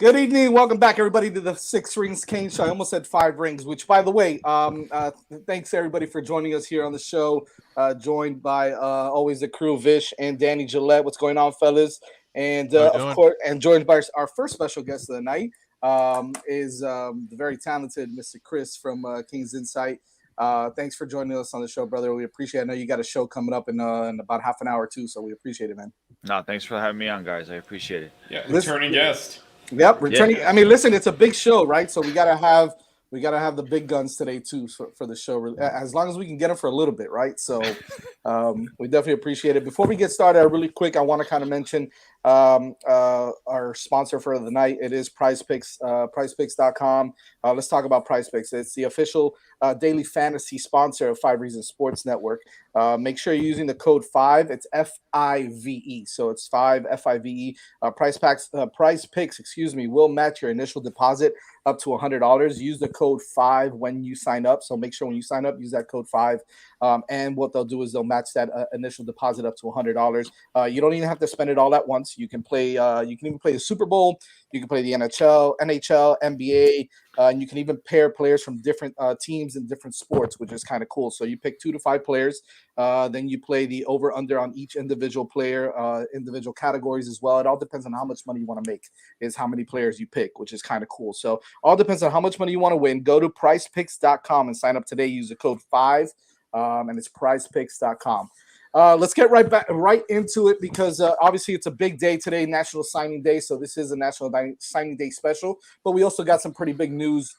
Good evening. Welcome back, everybody, to the Six Rings Kane Show. I almost said five rings, which, by the way, thanks everybody for joining us here on the show. Joined by always the crew, Vish and Danny Gillette. What's going on, fellas? And How we of doing? course, and joined by our first special guest of the night is the very talented Mr. Chris from CanesInsight. Thanks for joining us on the show, brother. We appreciate it. I know you got a show coming up in about half an hour, too, so we appreciate it, man. No, thanks for having me on, guys. I appreciate it. Yeah, Listen, returning guest. Yep, Yeah. returning. I mean, listen, it's a big show, right? So we gotta have the big guns today too for the show. As long as we can get them for a little bit, right? So we definitely appreciate it. Before we get started, really quick, I want to kind of mention our sponsor for the night. It is Prize Picks, PrizePicks.com. Let's talk about Prize Picks. It's the official daily fantasy sponsor of Five Reasons Sports Network. Make sure you're using the code 5. It's FIVE. So it's 5 FIVE. Prize Picks, will match your initial deposit up to $100. Use the code 5 when you sign up. So make sure when you sign up, use that code 5. And what they'll do is they'll match that initial deposit up to $100. You don't even have to spend it all at once. You can play. You can even play the Super Bowl. You can play the NHL, NBA, and you can even pair players from different teams in different sports, which is kind of cool. So you pick 2 to 5 players. Then you play the over/under on each individual player, individual categories as well. It all depends on how much money you want to make. Is how many players you pick, which is kind of cool. So all depends on how much money you want to win. Go to PrizePicks.com and sign up today. Use the code 5, and it's PrizePicks.com. Let's get right into it because obviously it's a big day today, National Signing Day. So this is a National Signing Day special, but we also got some pretty big news.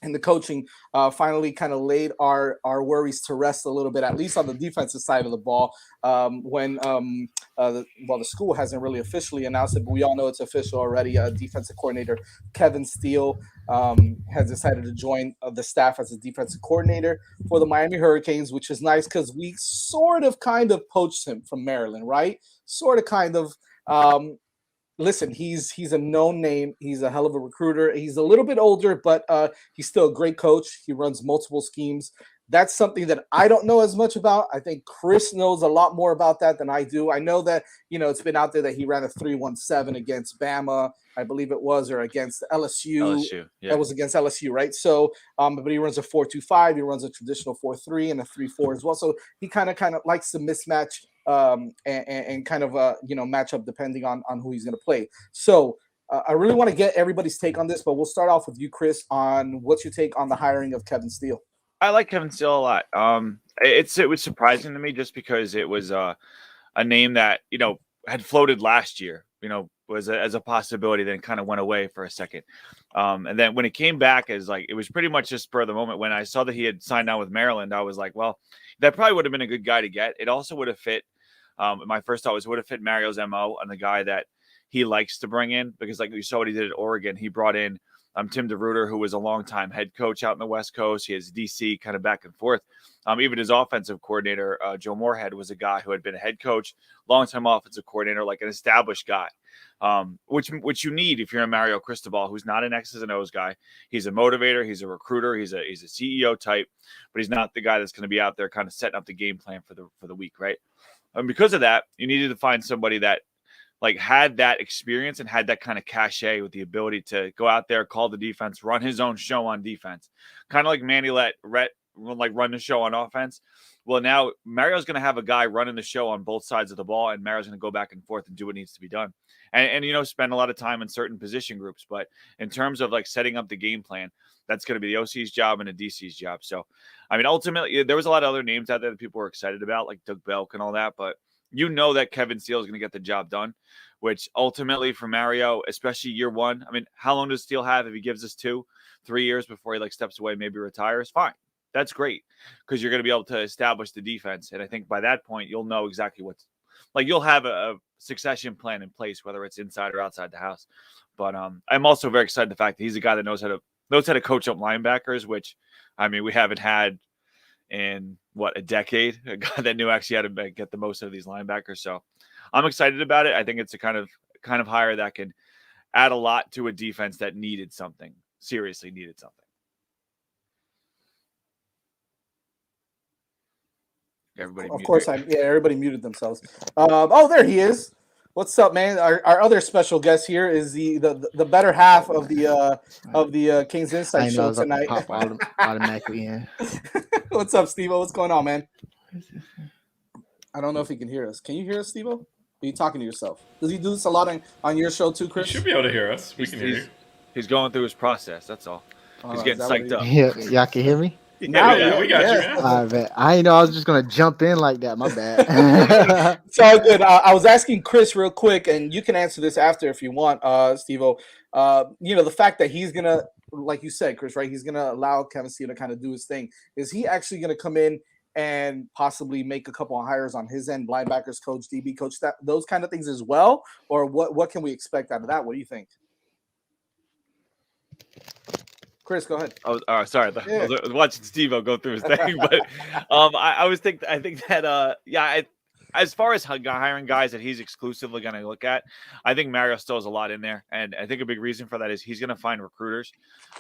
And the coaching finally kind of laid our worries to rest a little bit, at least on the defensive side of the ball. The school hasn't really officially announced it, but we all know it's official already. Defensive coordinator Kevin Steele has decided to join the staff as a defensive coordinator for the Miami Hurricanes, which is nice because we sort of kind of poached him from Maryland, right? Sort of kind of. Listen, he's a known name. He's a hell of a recruiter. He's a little bit older, but he's still a great coach. He runs multiple schemes. That's something that I don't know as much about. I think Chris knows a lot more about that than I do. I know that, it's been out there that he ran a 3-1-7 against Bama, I believe it was, or against LSU. LSU, yeah. That was against LSU, right? So, but he runs a 4-2-5. He runs a traditional 4-3 and a 3-4 as well. So he kind of likes to mismatch and kind of match up depending on who he's going to play. So I really want to get everybody's take on this, but we'll start off with you, Chris, on what's your take on the hiring of Kevin Steele. I like Kevin Steele a lot. It was surprising to me just because it was a name that had floated last year. Was as a possibility, then kind of went away for a second. And then when it came back, it was pretty much just spur of the moment. When I saw that he had signed on with Maryland, I was like, well, that probably would have been a good guy to get. It also would have fit. My first thought was would have fit Mario's MO on the guy that he likes to bring in, because like you saw what he did at Oregon, he brought in Tim DeRuyter, who was a longtime head coach out in the West Coast. He has DC kind of back and forth. Even his offensive coordinator, Joe Moorhead, was a guy who had been a head coach, longtime offensive coordinator, like an established guy, which you need if you're a Mario Cristobal, who's not an X's and O's guy. He's a motivator. He's a recruiter. He's a CEO type, but he's not the guy that's going to be out there kind of setting up the game plan for the week, right? And because of that, you needed to find somebody that had that experience and had that kind of cachet with the ability to go out there, call the defense, run his own show on defense, kind of like Manny let Rhett run the show on offense. Well, now Mario's going to have a guy running the show on both sides of the ball, and Mario's going to go back and forth and do what needs to be done, and spend a lot of time in certain position groups. But in terms of setting up the game plan, that's going to be the OC's job and the DC's job. So, I mean, ultimately, there was a lot of other names out there that people were excited about, like Doug Belk and all that, but that Kevin Steele is going to get the job done, which ultimately for Mario, especially year one, I mean, how long does Steele have if he gives us 2-3 years before he steps away, maybe retires? Fine. That's great, because you're going to be able to establish the defense. And I think by that point, you'll know exactly you'll have a succession plan in place, whether it's inside or outside the house. But I'm also very excited the fact that he's a guy that knows how to coach up linebackers, which, I mean, we haven't had in a decade, a guy that knew actually how to get the most out of these linebackers. So I'm excited about it. I think it's a kind of hire that can add a lot to a defense that seriously needed something. Everybody muted themselves. There he is. What's up, man? Our other special guest here is the better half of the Canes Insight I know I show was about to tonight. pop automatically in. What's up, Stevo? What's going on, man? I don't know if he can hear us. Can you hear us, Stevo? Are you talking to yourself? Does he do this a lot on your show too, You Chris? should be able to hear us. We can hear you. He's going through his process. That's all. He's getting psyched up. Yeah, y'all can hear me? Now, Yeah, we got you, man. I bet. I didn't know I was just gonna jump in like that. My bad. It's all good. I was asking Chris real quick, and you can answer this after if you want, Stevo. The fact that he's gonna, like you said, Chris, right? He's gonna allow Kevin Steele to kind of do his thing. Is he actually gonna come in and possibly make a couple of hires on his end, linebackers coach, DB coach, those kind of things as well? Or what can we expect out of that? What do you think? Chris, go ahead. Oh, sorry. I was watching Stevo go through his thing, but I think that as far as hiring guys that he's exclusively going to look at, I think Mario still has a lot in there, and I think a big reason for that is he's going to find recruiters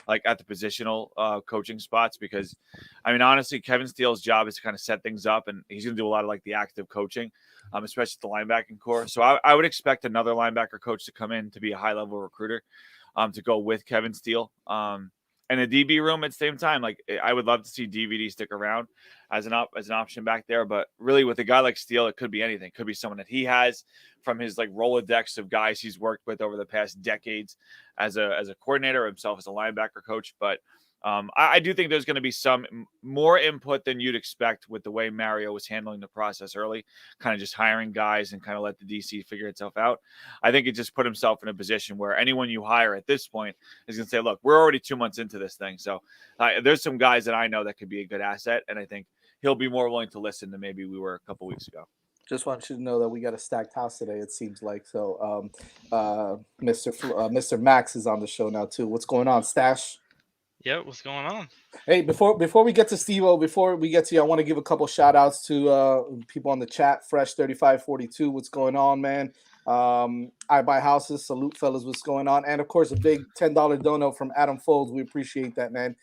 like at the positional coaching spots, because I mean honestly, Kevin Steele's job is to kind of set things up, and he's going to do a lot of like the active coaching, especially the linebacking core. So I would expect another linebacker coach to come in to be a high level recruiter, to go with Kevin Steele. And the DB room at the same time, like I would love to see DVD stick around as an option back there. But really, with a guy like Steele, it could be anything. It could be someone that he has from his like Rolodex of guys he's worked with over the past decades as a coordinator, himself as a linebacker coach. But I do think there's going to be some more input than you'd expect with the way Mario was handling the process early, kind of just hiring guys and kind of let the DC figure itself out. I think it just put himself in a position where anyone you hire at this point is going to say, look, we're already 2 months into this thing. So there's some guys that I know that could be a good asset. And I think he'll be more willing to listen than maybe we were a couple weeks ago. Just want you to know that we got a stacked house today, it seems like. So Mr. Max is on the show now too. What's going on, Stash? Yeah, what's going on? Hey, before we get to Stevo, before we get to you, I want to give a couple shout outs to people on the chat. Fresh 3542, what's going on, man? I buy houses, salute fellas, what's going on? And of course, a big $10 dono from Adam Folds. We appreciate that, man.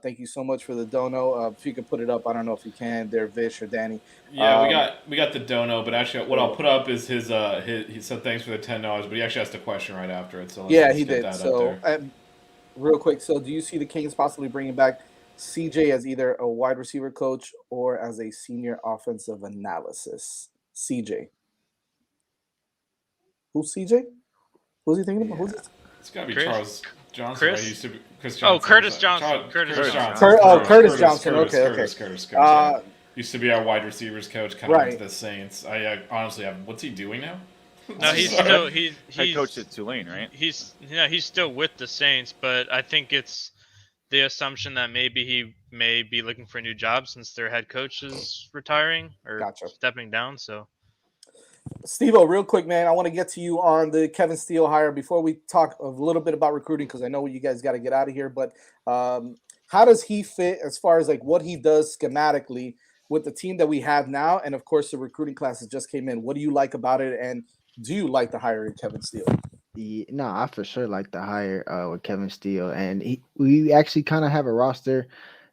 Thank you so much for the dono. If you can put it up, I don't know if you can there, Vish or Danny. Yeah, we got the dono, but actually what I'll put up is his he said thanks for the $10, but he actually asked a question right after it. So yeah, he did. So real quick, so do you see the Canes possibly bringing back CJ as either a wide receiver coach or as a senior offensive analysis? CJ. Who's CJ? Who's he thinking about? Who's it? It's got to be Chris? Charles Johnson. Chris? Right? Used to be Chris Oh, Johnson. Curtis Johnson. Curtis Johnson. Curtis Johnson. Curtis. Yeah. Used to be our wide receivers coach, kind of went to the Saints. I honestly have. What's he doing now? No, he's still he's coach at Tulane, right? He's still with the Saints, but I think it's the assumption that maybe he may be looking for a new job since their head coach is retiring or stepping down. So, Stevo, real quick, man, I want to get to you on the Kevin Steele hire before we talk a little bit about recruiting, because I know you guys got to get out of here. But how does he fit as far as like what he does schematically with the team that we have now, and of course the recruiting classes just came in? What do you like about it, and do you like the hire of Kevin Steele? Yeah, no, I for sure like the hire with Kevin Steele, and we actually kind of have a roster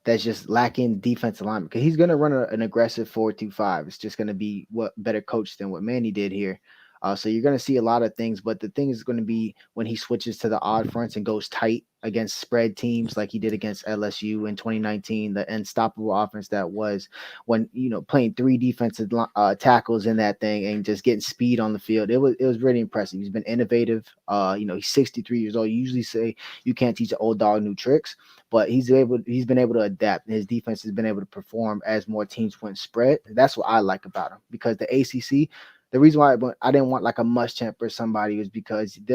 that's just lacking defensive alignment, because he's going to run an aggressive 4-2-5. It's just going to be what better coach than what Manny did here. So you're going to see a lot of things, but the thing is going to be when he switches to the odd fronts and goes tight against spread teams like he did against LSU in 2019, the unstoppable offense that was, when, playing 3 defensive tackles in that thing and just getting speed on the field. It was really impressive. He's been innovative. He's 63 years old. You usually say you can't teach an old dog new tricks, but he's been able to adapt. His defense has been able to perform as more teams went spread. That's what I like about him, because the ACC, the reason why I didn't want like a Muschamp or somebody was because if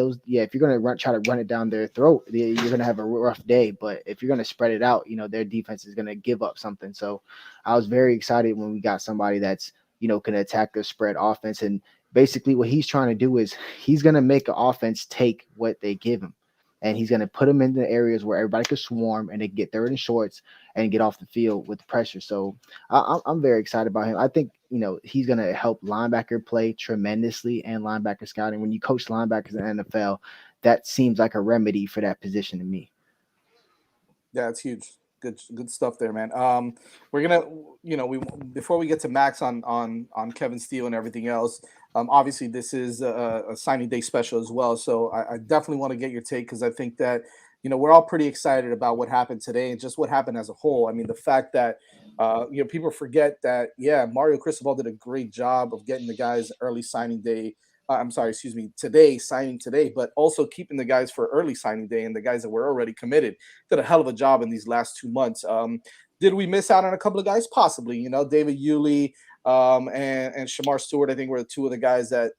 you're going to try to run it down their throat, you're going to have a rough day. But if you're going to spread it out, their defense is going to give up something. So I was very excited when we got somebody that's, can attack the spread offense. And basically what he's trying to do is he's going to make an offense take what they give him. And he's going to put them in the areas where everybody could swarm and they get third and shorts and get off the field with pressure. So I'm very excited about him. I think, he's going to help linebacker play tremendously and linebacker scouting. When you coach linebackers in the NFL, that seems like a remedy for that position to me. Yeah, it's huge. Good stuff there, man. We're gonna, we before we get to Max on Kevin Steele and everything else. Obviously, this is a signing day special as well, so I definitely want to get your take because I think that we're all pretty excited about what happened today and just what happened as a whole. I mean, the fact that people forget that Mario Cristobal did a great job of getting the guys early signing day. I'm sorry, excuse me, signing today, but also keeping the guys for early signing day and the guys that were already committed. Did a hell of a job in these last 2 months. Did we miss out on a couple of guys? Possibly. David Yulee and Shamar Stewart, I think, were two of the guys that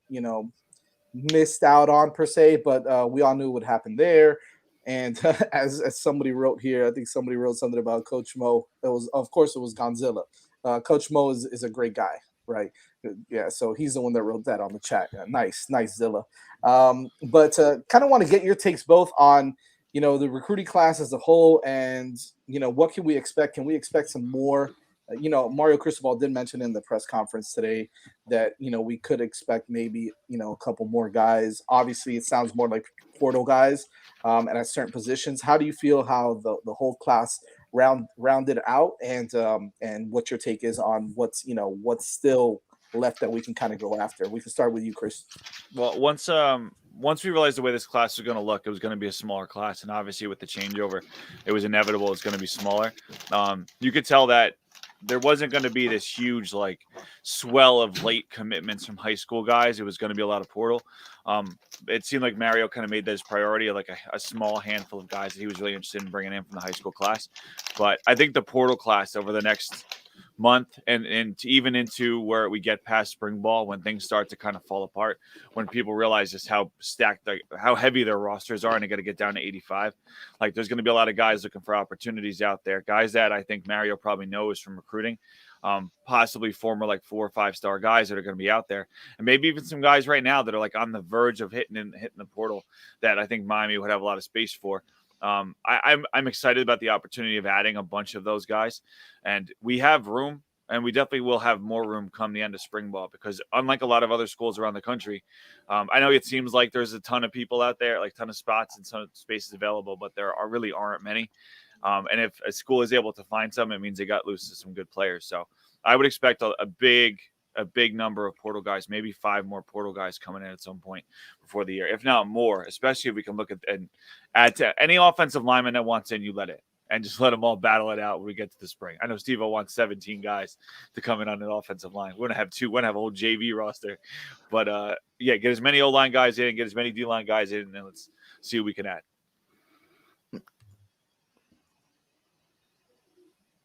missed out on per se, but we all knew what happened there. And as somebody wrote here, I think somebody wrote something about Coach Mo. Of course, it was Gonzilla. Coach Mo is a great guy, right? Yeah, so he's the one that wrote that on the chat. Nice Zilla. But kind of want to get your takes both on the recruiting class as a whole, and what can we expect? Can we expect some more? Mario Cristobal did mention in the press conference today that we could expect maybe a couple more guys. Obviously, it sounds more like portal guys and at certain positions. How do you feel how the whole class rounded out, and what your take is on what's still left that we can kind of go after? We can start with you, Chris. Well, once we realized the way this class was going to look, it was going to be a smaller class, and obviously with the changeover, it was inevitable it's going to be smaller. You could tell that there wasn't going to be this huge swell of late commitments from high school guys. It was going to be a lot of portal. It seemed like Mario kind of made that his priority, a small handful of guys that he was really interested in bringing in from the high school class. But I think the portal class over the next month and even into where we get past spring ball, when things start to kind of fall apart, when people realize just how stacked, how heavy their rosters are, and they got to get down to 85. There's going to be a lot of guys looking for opportunities out there, guys that I think Mario probably knows from recruiting, possibly former 4 or 5 star guys that are going to be out there, and maybe even some guys right now that are on the verge of hitting the portal that I think Miami would have a lot of space for. I'm excited about the opportunity of adding a bunch of those guys, and we have room, and we definitely will have more room come the end of spring ball, because unlike a lot of other schools around the country, I know it seems like there's a ton of people out there, ton of spots and some spaces available, but there really aren't many. And if a school is able to find some, it means they got loose to some good players. So I would expect a big number of portal guys, maybe 5 more portal guys coming in at some point before the year, if not more, especially if we can look at and add to any offensive lineman that wants in, you let it, and just let them all battle it out when we get to the spring. I know Stevo wants 17 guys to come in on an offensive line. We're going to have 2. We're going to have a whole JV roster. But, get as many O-line guys in, get as many D-line guys in, and then let's see what we can add.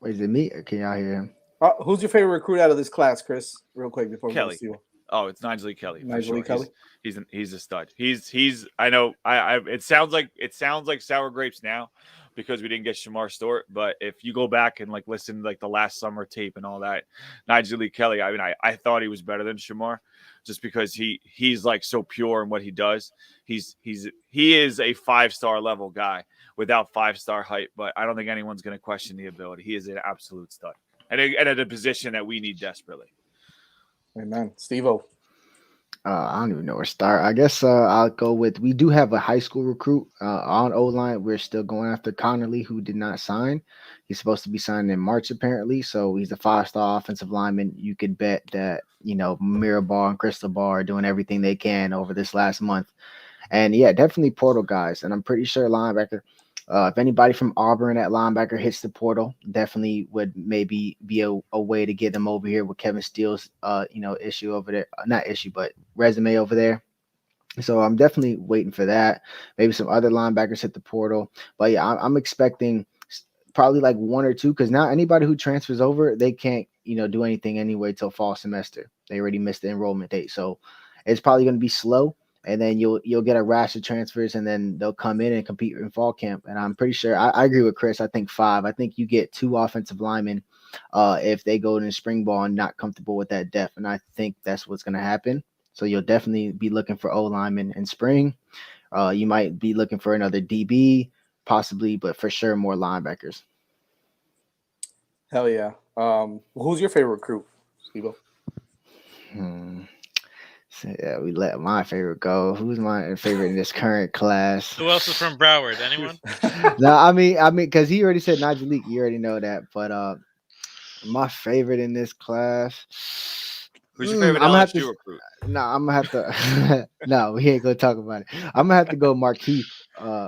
Wait, is it me? Or can y'all hear him? Who's your favorite recruit out of this class, Chris? Real quick before we Kelly. go to Steele. Oh, it's Nigel Kelly. Nigel Kelly. He's a stud. He's. I know. It sounds like sour grapes now, because we didn't get Shamar Stewart. But if you go back and listen to the last summer tape and all that, Nigel Kelly. I mean, I thought he was better than Shamar, just because he's so pure in what he does. He is a 5-star level guy without 5-star hype. But I don't think anyone's going to question the ability. He is an absolute stud, and at a position that we need desperately. Amen. Stevo. I don't even know where to start. I guess I'll go with, we do have a high school recruit on O-line. We're still going after Connerly, who did not sign. He's supposed to be signing in March, apparently. So he's a 5-star offensive lineman. You could bet that, Mirabal and Cristobal are doing everything they can over this last month. And yeah, definitely portal guys. And I'm pretty sure linebacker, if anybody from Auburn at linebacker hits the portal, definitely would maybe be a way to get them over here with Kevin Steele's, issue over there. Not issue, but resume over there. So I'm definitely waiting for that. Maybe some other linebackers hit the portal. But yeah, I'm expecting probably 1 or 2, because now anybody who transfers over, they can't, do anything anyway till fall semester. They already missed the enrollment date. So it's probably going to be slow. And then you'll get a rash of transfers, and then they'll come in and compete in fall camp. And I'm pretty sure I agree with Chris. I think 5. I think you get 2 offensive linemen if they go in spring ball and not comfortable with that depth. And I think that's what's going to happen. So you'll definitely be looking for O linemen in spring. You might be looking for another DB, possibly, but for sure more linebackers. Hell yeah. Who's your favorite recruit, Stevo? Yeah, we let my favorite go. Who's my favorite in this current class? Who else is from Broward? Anyone? No, I mean, because he already said Najee. You already know that. But my favorite in this class. Who's your favorite I'm gonna have LSU to. recruit? No, I'm gonna have to. No, we ain't gonna talk about it. I'm gonna have to go Markeith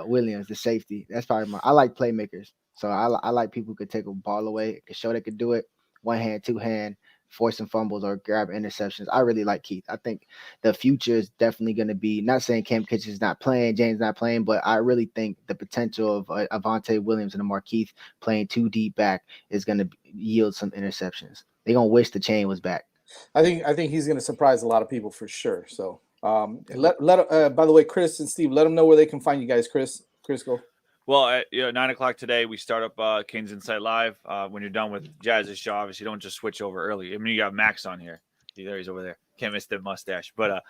Williams, the safety. That's probably I like playmakers, so I like people who could take a ball away, could show they could do it, one hand, two hand, force some fumbles or grab interceptions. I really like Keith. I think the future is definitely going to be. Not saying Cam Kitchen's not playing, James not playing, but I really think the potential of Avonte Williams and Markeith playing too deep back is going to yield some interceptions. They're gonna wish the chain was back. I think he's going to surprise a lot of people for sure. So, by the way, Chris and Steve, let them know where they can find you guys. Chris, go. Well, at 9:00 today, we start up CanesInsight Live. When you're done with Jazz's show, obviously, don't just switch over early. I mean, you got Max on here. There he's over there. Can't miss the mustache. But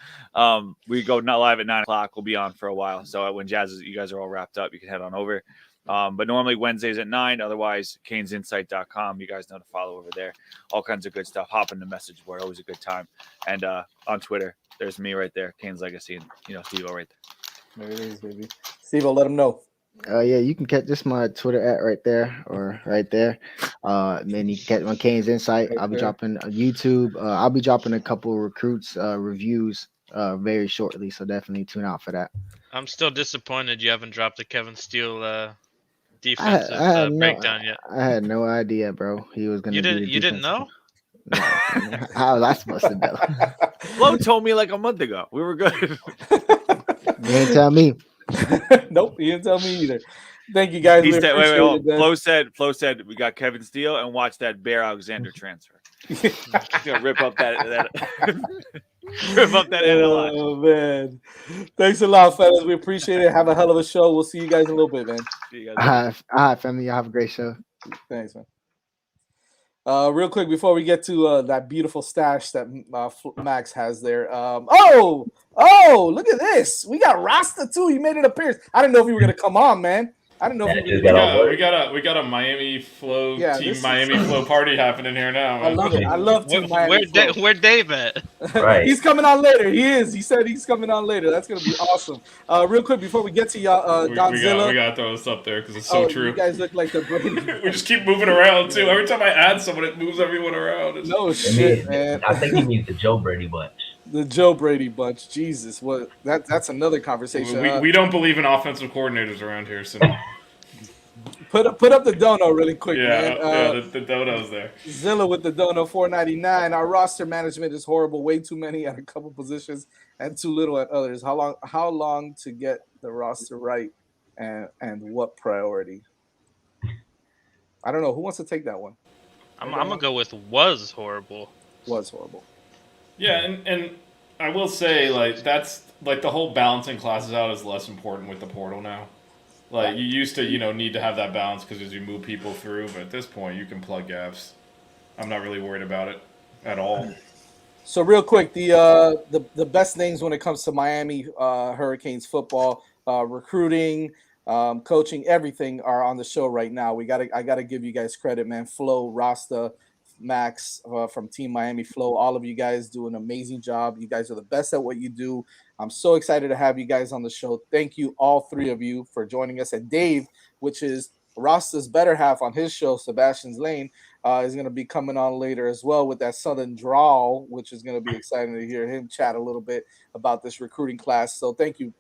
we go not live at 9:00. We'll be on for a while. So when you guys are all wrapped up, you can head on over. But normally Wednesdays at 9. Otherwise, CanesInsight.com. You guys know to follow over there. All kinds of good stuff. Hop in the message board. Always a good time. And on Twitter, there's me right there, Canes Legacy, and Stevo right there. There it is, baby. Stevo, let them know. Yeah, you can catch just my Twitter @ right there or right there. And then you can catch my Canes Insight. Right I'll be there. dropping YouTube. I'll be dropping a couple of recruits reviews very shortly. So definitely tune out for that. I'm still disappointed you haven't dropped the Kevin Steele I defensive breakdown yet. I had no idea, bro. He was gonna. You didn't know? No. How was I supposed to know? Flo told me like a month ago. We were good. You didn't tell me. Nope, he didn't tell me either. Thank you guys. He We said, appreciate wait. it, man. Flo said we got Kevin Steele and watch that Bear Alexander transfer. Gonna rip up that rip up that NLI. Oh man, thanks a lot, fellas. We appreciate it. Have a hell of a show. We'll see you guys in a little bit, man. See you guys. All right, family. Y'all have a great show. Thanks, man. Real quick before we get to that beautiful stash that Max has there. Oh, look at this. We got Rasta too. He made an appearance. I didn't know if you were gonna come on, man. I didn't know if you were gonna we got a Miami Flow Team Miami Flow party happening here now. Man. I love it. I love Team Miami Flow. Where Dave at? Right. He's coming on later. He is. He said he's coming on later. That's gonna be awesome. Real quick before we get to y'all, Godzilla. We got to throw this up there because it's so true. You guys look like the Brady. We just keep moving around too. Every time I add someone, it moves everyone around. No shit, man. I think he means the Joe Brady bunch. The Joe Brady bunch. Jesus, what? That's another conversation. We don't believe in offensive coordinators around here, so. Put up the dono really quick, man. The dono's there. Zilla with the dono, $4.99. Our roster management is horrible. Way too many at a couple positions and too little at others. How long to get the roster right, and what priority? I don't know. Who wants to take that one? I'm gonna go with was horrible. Was horrible. Yeah, and I will say that's the whole balancing classes out is less important with the portal now. You used to, need to have that balance because as you move people through, but at this point, you can plug gaps. I'm not really worried about it at all. So real quick, the best names when it comes to Miami Hurricanes football, recruiting, coaching, everything are on the show right now. I gotta give you guys credit, man. Flo, Rasta, Max from Team Miami Flow, all of you guys do an amazing job. You guys are the best at what you do. I'm so excited to have you guys on the show. Thank you, all three of you, for joining us. And Dave, which is Rasta's better half on his show, Sebastian's Lane, is going to be coming on later as well with that Southern drawl, which is going to be exciting to hear him chat a little bit about this recruiting class. So thank you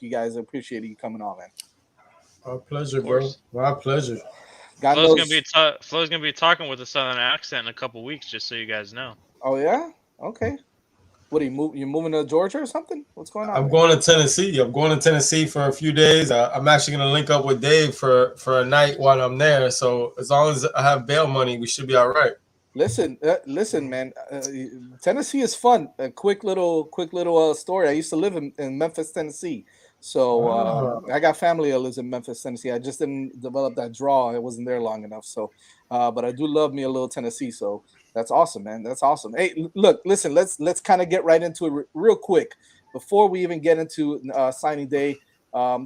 guys. I appreciate you coming on, man. Our pleasure, bro. My pleasure. Flo's gonna be talking with a Southern accent in a couple weeks, just so you guys know. Oh yeah, okay. What are you moving to Georgia or something? What's going on? I'm going to Tennessee. I'm going to Tennessee for a few days. I'm actually going to link up with Dave for a night while I'm there. So as long as I have bail money, we should be all right. Listen, man. Tennessee is fun. A quick little story. I used to live in Memphis, Tennessee. So I got family that lives in Memphis, Tennessee. I just didn't develop that draw. I wasn't there long enough. So, but I do love me a little Tennessee. So that's awesome, man. That's awesome. Hey, look, listen. Let's kind of get right into it real quick before we even get into signing day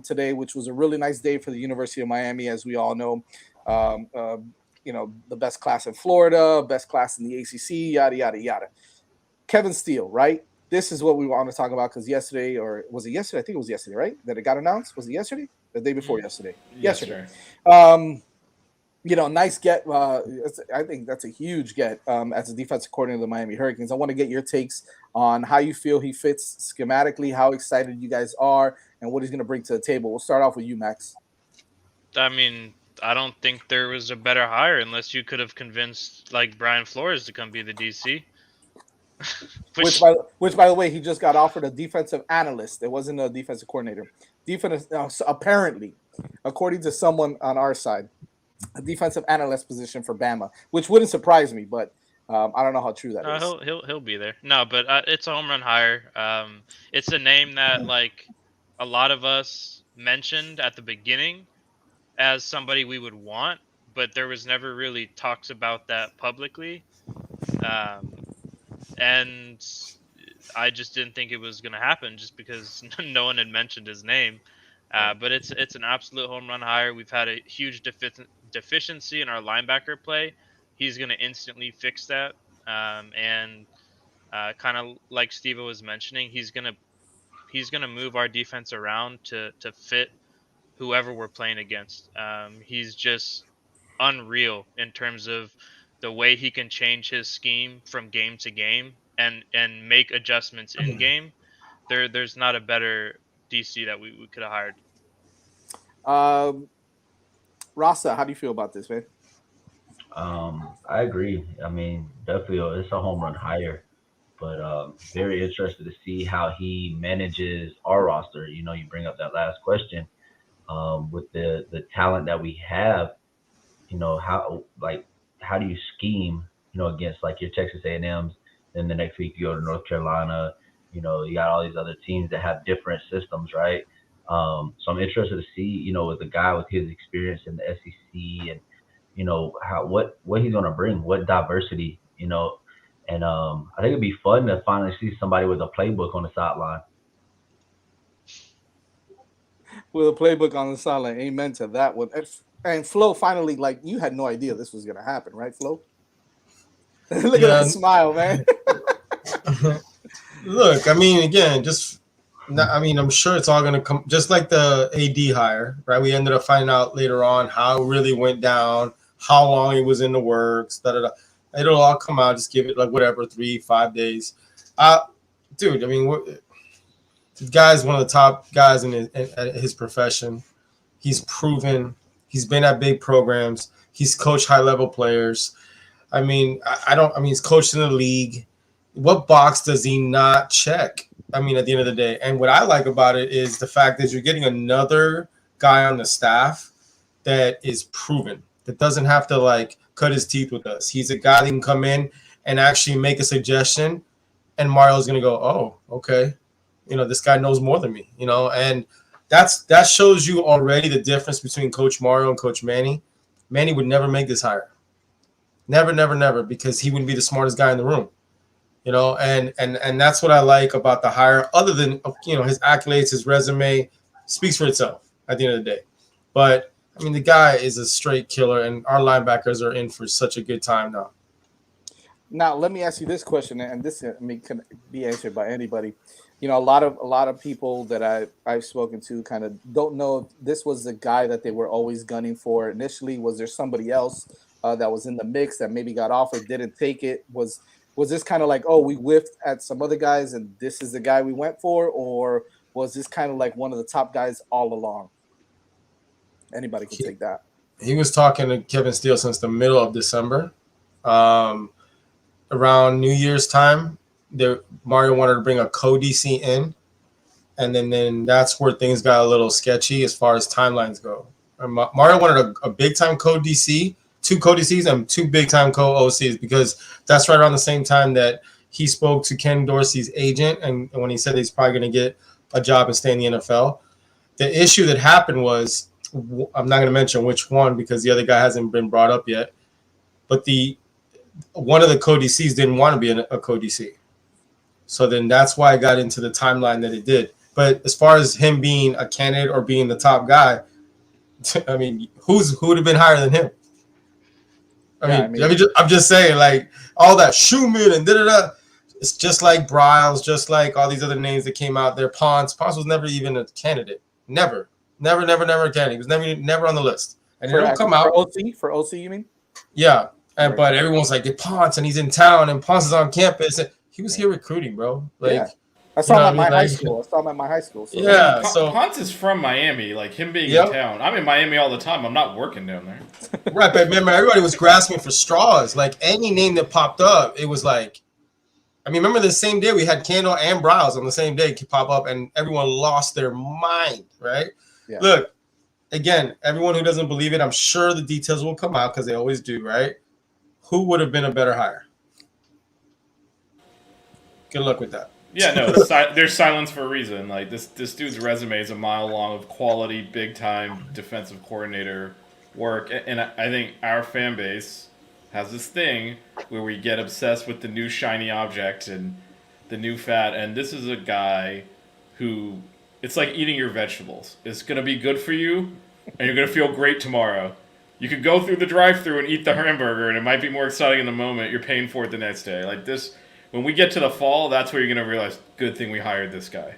today, which was a really nice day for the University of Miami, as we all know. The best class in Florida, best class in the ACC, yada yada yada. Kevin Steele, right? this is what we want to talk about because yesterday, or was it yesterday? I think it was yesterday, right? That it got announced. Was it yesterday? The day before yesterday? Yesterday. Nice get. I think that's a huge get as a defensive coordinator of the Miami Hurricanes. I want to get your takes on how you feel he fits schematically, how excited you guys are, and what he's going to bring to the table. We'll start off with you, Max. I mean, I don't think there was a better hire unless you could have convinced like Brian Flores to come be the DC. Which, by the way, he just got offered a defensive analyst. It wasn't a defensive coordinator. Apparently, according to someone on our side, a defensive analyst position for Bama, which wouldn't surprise me, but I don't know how true that is. He'll be there. No, but it's a home run hire. It's a name that like a lot of us mentioned at the beginning as somebody we would want, but there was never really talks about that publicly. And I just didn't think it was going to happen just because no one had mentioned his name. But it's an absolute home run hire. We've had a huge deficiency in our linebacker play. He's going to instantly fix that. And kind of like Stevo was mentioning, he's going to move our defense around to fit whoever we're playing against. He's just unreal in terms of the way he can change his scheme from game to game and make adjustments in game. There's not a better DC that we could have hired. Rasta, how do you feel about this, man? I agree. I mean, definitely it's a home run hire, but very interested to see how he manages our roster. You know, you bring up that last question with the talent that we have. You know, how do you scheme? You know, against like your Texas A&Ms. Then the next week you go to North Carolina. You know, you got all these other teams that have different systems, right? So I'm interested to see, you know, with a guy with his experience in the SEC and, you know, what he's going to bring, what diversity, you know. And I think it'd be fun to finally see somebody with a playbook on the sideline. With a playbook on the sideline. Amen to that one. And Flo, finally, like, you had no idea this was going to happen, right, Flo? Look at that smile, man. Look, I mean, again, I'm sure it's all going to come just like the AD hire, right? We ended up finding out later on how it really went down, how long it was in the works, It'll all come out. Just give it like whatever, 3-5 days. Dude, I mean, the guy's one of the top guys in his profession. He's proven. He's been at big programs. He's coached high-level players. I mean, he's coached in the league. What box does he not check? I mean, at the end of the day. And what I like about it is the fact that you're getting another guy on the staff that is proven, that doesn't have to, like, cut his teeth with us. He's a guy that can come in and actually make a suggestion, and Mario's going to go, oh, okay. You know, this guy knows more than me, you know, and that shows you already the difference between Coach Mario and Coach Manny. Manny would never make this hire. Never, because he wouldn't be the smartest guy in the room, you know, and that's what I like about the hire, other than, you know, his accolades, his resume speaks for itself at the end of the day. But, I mean, the guy is a straight killer, and our linebackers are in for such a good time now. Now, let me ask you this question, and this can be answered by anybody. You know, a lot of people that I've spoken to kind of don't know if this was the guy that they were always gunning for initially. Was there somebody else that was in the mix that maybe got offered, didn't take it? Was this kind of like, oh, we whiffed at some other guys and this is the guy we went for? Or was this kind of like one of the top guys all along? Anybody can take that. He was talking to Kevin Steele since the middle of December. Around New Year's time, Mario wanted to bring a co-DC in, and then that's where things got a little sketchy as far as timelines go. Mario wanted a big-time co-DC, 2 co-DCs, and 2 big-time co-OCs, because that's right around the same time that he spoke to Ken Dorsey's agent, and when he said he's probably going to get a job and stay in the NFL. The issue that happened was, I'm not going to mention which one because the other guy hasn't been brought up yet, but one of the co-DCs didn't want to be a co-DC. So then that's why I got into the timeline that it did. But as far as him being a candidate or being the top guy, I mean, who would have been higher than him? I'm just saying, like, all that Schumann and da-da-da. It's just like Bryles, just like all these other names that came out there. Ponce was never even a candidate. Never a candidate. He was never on the list. And it'll come out. For OC, you mean? Yeah. And Right. but everyone's like, get Ponce, and he's in town, and Ponce is on campus. And he was here recruiting, bro. Like, Yeah. I saw him at my high like, school. So. Yeah. So Ponce is from Miami. Like him being Yep. in town. I'm in Miami all the time. I'm not working down there. right, but remember, everybody was grasping for straws. Like any name that popped up, it was like, I mean, remember the same day we had Kendall and Bryles on the same day pop up, and everyone lost their mind, right? Yeah. Look, again, everyone who doesn't believe it, I'm sure the details will come out because they always do, right? Who would have been a better hire? Good luck with that. Yeah, no, there's silence for a reason. Like this dude's resume is a mile long of quality, big time defensive coordinator work, and I think our fan base has this thing where we get obsessed with the new shiny object and the new fat, and this is a guy who it's like eating your vegetables. It's gonna be good for you, and you're gonna feel great tomorrow. You could go through the drive-through and eat the hamburger, and it might be more exciting in the moment. You're paying for it the next day. Like this. When we get to the fall, that's where you're gonna realize, good thing we hired this guy.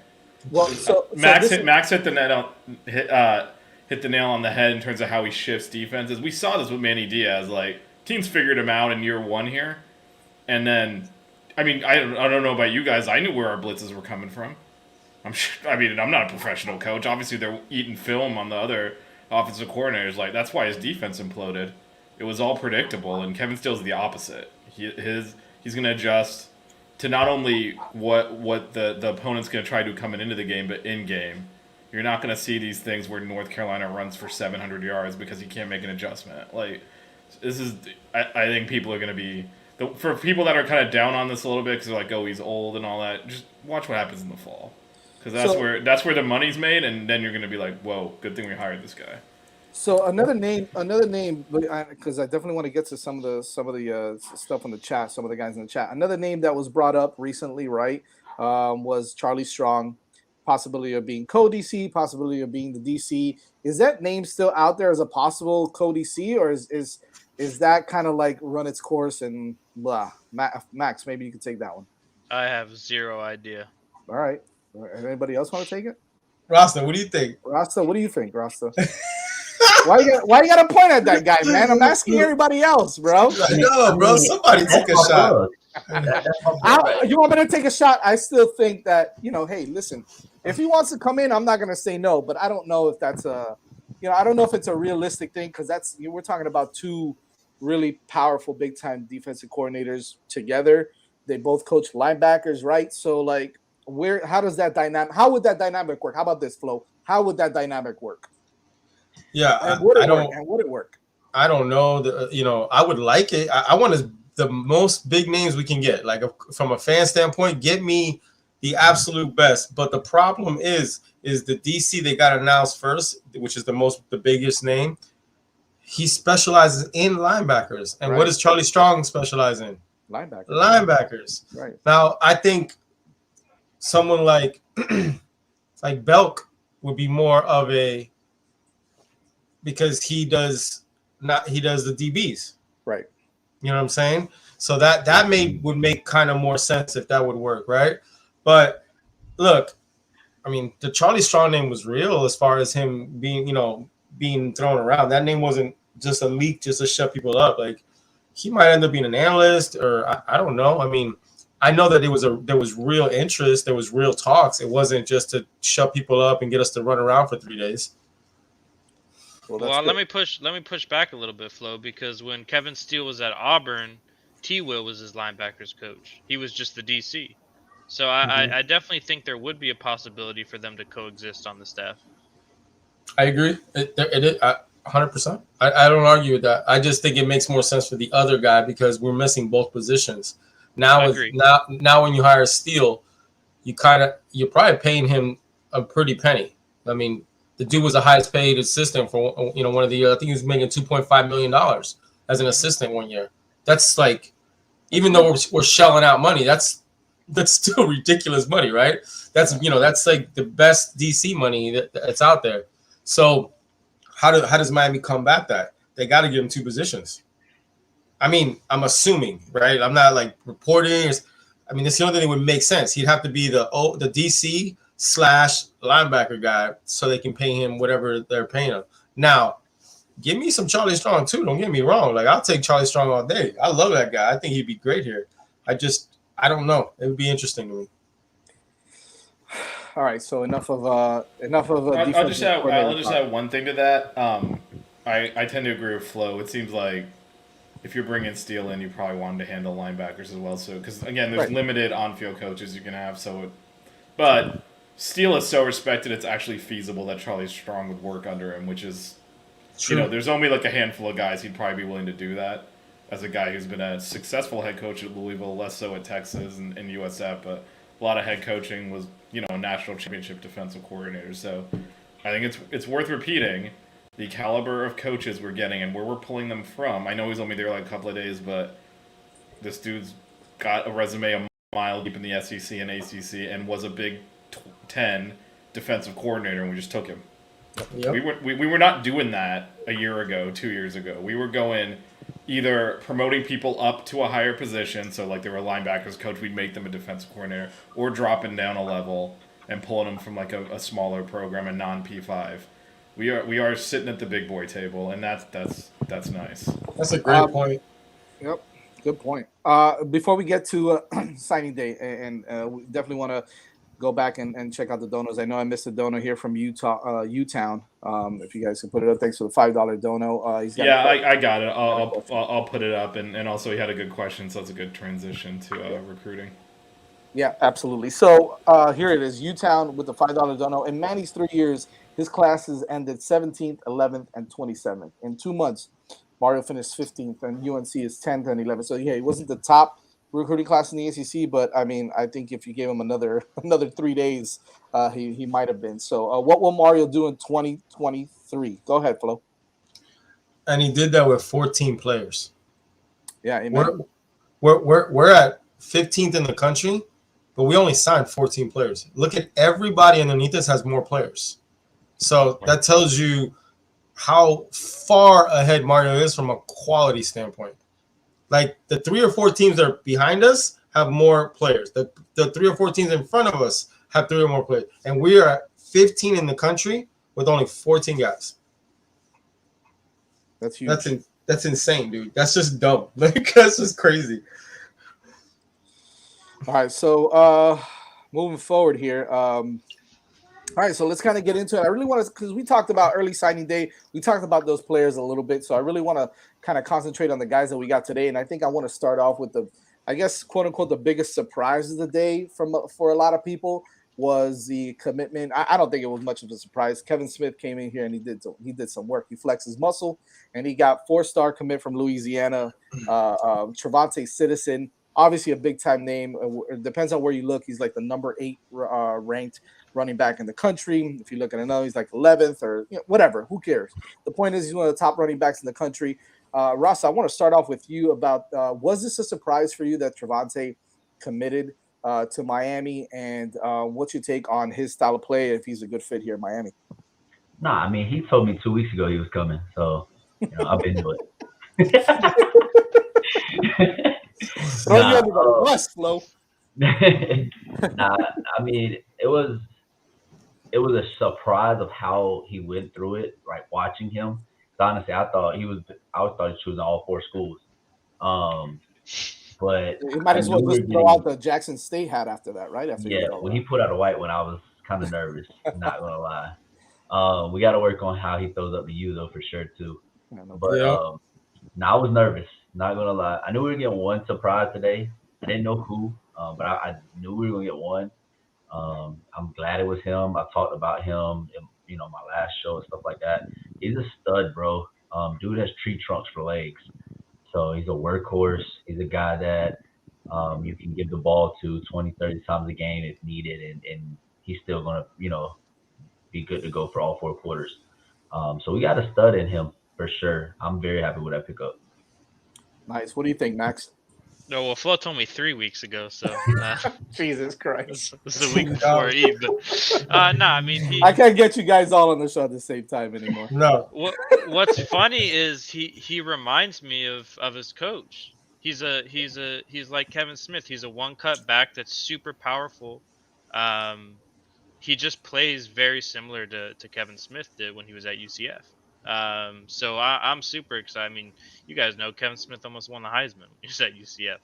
Well, Max hit the nail hit the nail on the head in terms of how he shifts defenses. We saw this with Manny Diaz. Like teams figured him out in year one here, and then, I mean, I don't know about you guys. I knew where our blitzes were coming from. I'm not a professional coach. Obviously, they're eating film on the other offensive coordinators. Like that's why his defense imploded. It was all predictable, and Kevin Steele's the opposite. He's gonna adjust to not only what the opponent's going to try to do coming into the game, but in game. You're not going to see these things where North Carolina runs for 700 yards because he can't make an adjustment. Like, this is, I think people are going to be, for people that are kind of down on this a little bit because they're like, oh, he's old and all that, just watch what happens in the fall. Because that's where the money's made, and then you're going to be like, whoa, good thing we hired this guy. So another name, because I definitely want to get to some of the stuff in the chat, some of the guys in the chat. Another name that was brought up recently, right, was Charlie Strong, possibility of being co-DC, possibility of being the DC. Is that name still out there as a possible co-DC, or is that kind of like run its course and blah? Max, maybe you could take that one. I have zero idea. All right. Anybody else want to take it? Rasta, what do you think? Rasta, what do you think, Rasta? Why you got to point at that guy, man? I'm asking everybody else, bro. I know, bro. Somebody take a shot. You want me to take a shot? I still think that, hey, listen, if he wants to come in, I'm not going to say no, but I don't know if that's I don't know if it's a realistic thing because we're talking about two really powerful, big time defensive coordinators together. They both coach linebackers, right? So, like, how would that dynamic work? How about this, Flo? How would that dynamic work? Yeah, and would it work? I don't know. I would like it. I want the most big names we can get. Like from a fan standpoint, get me the absolute best. But the problem is the DC they got announced first, which is the biggest name. He specializes in linebackers, and what does Charlie Strong specialize in? Linebackers. Right. Now, I think someone like like Belk would be more of a, because he does the DBs. Right. You know what I'm saying? So that would make kind of more sense if that would work, right? But look, I mean, the Charlie Strong name was real as far as him being thrown around. That name wasn't just a leak just to shut people up. Like, he might end up being an analyst, or I don't know. I mean, I know that there was real interest, there was real talks. It wasn't just to shut people up and get us to run around for 3 days. Well, let me push back a little bit, Flo, because when Kevin Steele was at Auburn, T. Will was his linebackers coach. He was just the DC. So I definitely think there would be a possibility for them to coexist on the staff. I agree. It 100%. I don't argue with that. I just think it makes more sense for the other guy because we're missing both positions. Now when you hire Steele, you're probably paying him a pretty penny. I mean, the dude was the highest paid assistant for one of the years. I think he was making $2.5 million as an assistant 1 year. That's like, even though we're shelling out money, that's still ridiculous money, right? That's like the best DC money that's out there. So how does Miami combat that? They got to give him two positions. I mean, I'm assuming, right? I'm not like reporting. I mean, that's the only thing that would make sense. He'd have to be the DC / linebacker guy so they can pay him whatever they're paying him. Now, give me some Charlie Strong too. Don't get me wrong. Like, I'll take Charlie Strong all day. I love that guy. I think he'd be great here. I don't know. It would be interesting to me. All right, so enough of I'll just add one thing to that. I tend to agree with Flo. It seems like if you're bringing Steele in, you probably want him to handle linebackers as well. So, because again, there's limited on-field coaches you can have. But Steele is so respected, it's actually feasible that Charlie Strong would work under him, which is, True. There's only like a handful of guys he'd probably be willing to do that. As a guy who's been a successful head coach at Louisville, less so at Texas and USF, but a lot of head coaching was, a national championship defensive coordinator. So I think it's worth repeating the caliber of coaches we're getting and where we're pulling them from. I know he's only there like a couple of days, but this dude's got a resume a mile deep in the SEC and ACC and was a Big Ten defensive coordinator, and we just took him. Yep. We were not doing that a year ago, 2 years ago. We were going either promoting people up to a higher position, so like they were a linebackers coach, we'd make them a defensive coordinator, or dropping down a level and pulling them from like a smaller program, a non-P5. We are sitting at the big boy table, and that's nice. That's a great point. Yep, good point. Before we get to signing day, and we definitely want to go back and check out the donos. I know I missed a dono here from Utown. If you guys can put it up, thanks for the $5 dono. I got it. I'll put it up, and also he had a good question, so that's a good transition to recruiting. Yeah, absolutely. So here it is, Utown with the $5 dono. In Manny's 3 years, his classes ended 17th, 11th, and 27th. In 2 months, Mario finished 15th, and UNC is 10th and 11th. So yeah, he wasn't the top recruiting class in the ACC, but I mean, I think if you gave him another 3 days, he might have been. So what will Mario do in 2023? Go ahead, Flo. And he did that with 14 players. Yeah, amen. We're at 15th in the country, but we only signed 14 players. Look at everybody underneath us has more players. So that tells you how far ahead Mario is from a quality standpoint. Like the 3 or 4 teams that are behind us have more players. The 3 or 4 teams in front of us have 3 or more players. And we are at 15 in the country with only 14 guys. That's huge. That's insane, dude. That's just dumb. Like, that's just crazy. All right, so moving forward here. All right, so let's kind of get into it. I really want to, because we talked about early signing day. We talked about those players a little bit. So I really want to kind of concentrate on the guys that we got today. And I think I want to start off with I guess, quote unquote, the biggest surprise of the day for a lot of people was the commitment. I don't think it was much of a surprise. Kevin Smith came in here and he did some work. He flexed his muscle and he got 4-star commit from Louisiana, Trevonte Citizen. Obviously a big time name. It depends on where you look. He's like the number 8 ranked running back in the country. If you look at another, he's like 11th or whatever. Who cares? The point is he's one of the top running backs in the country. Rasta, I want to start off with you about was this a surprise for you that Trevonte committed to Miami, and what's your take on his style of play if he's a good fit here in Miami? Nah, I mean, he told me 2 weeks ago he was coming, so I've been to it. Throw you under the bus, Flo. Nah, I mean, it was a surprise of how he went through it, right? Watching him. Honestly, I thought he was choosing all 4 schools. But you might as well just throw out the Jackson State hat after that, right? When he put out a white one, I was kind of nervous. Not gonna lie. We got to work on how he throws up the U though, for sure too. But I was nervous. Not gonna lie. I knew we were getting one surprise today. I didn't know who, but I knew we were gonna get one. I'm glad it was him. I talked about him in my last show and stuff like that. He's a stud, bro. Dude has tree trunks for legs. So he's a workhorse. He's a guy that you can give the ball to 20, 30 times a game if needed, and he's still going to, be good to go for all 4 quarters. So we got a stud in him for sure. I'm very happy with that pickup. Nice. What do you think, Max? No, well, Flo told me 3 weeks ago, so Jesus Christ, this is the week before Eve. But I mean, I can't get you guys all on the show at the same time anymore. No. What's funny is he reminds me of his coach. He's like Kevin Smith. He's a one cut back that's super powerful. He just plays very similar to Kevin Smith did when he was at UCF. So I'm super excited. I mean, you guys know Kevin Smith almost won the Heisman when he was at UCF.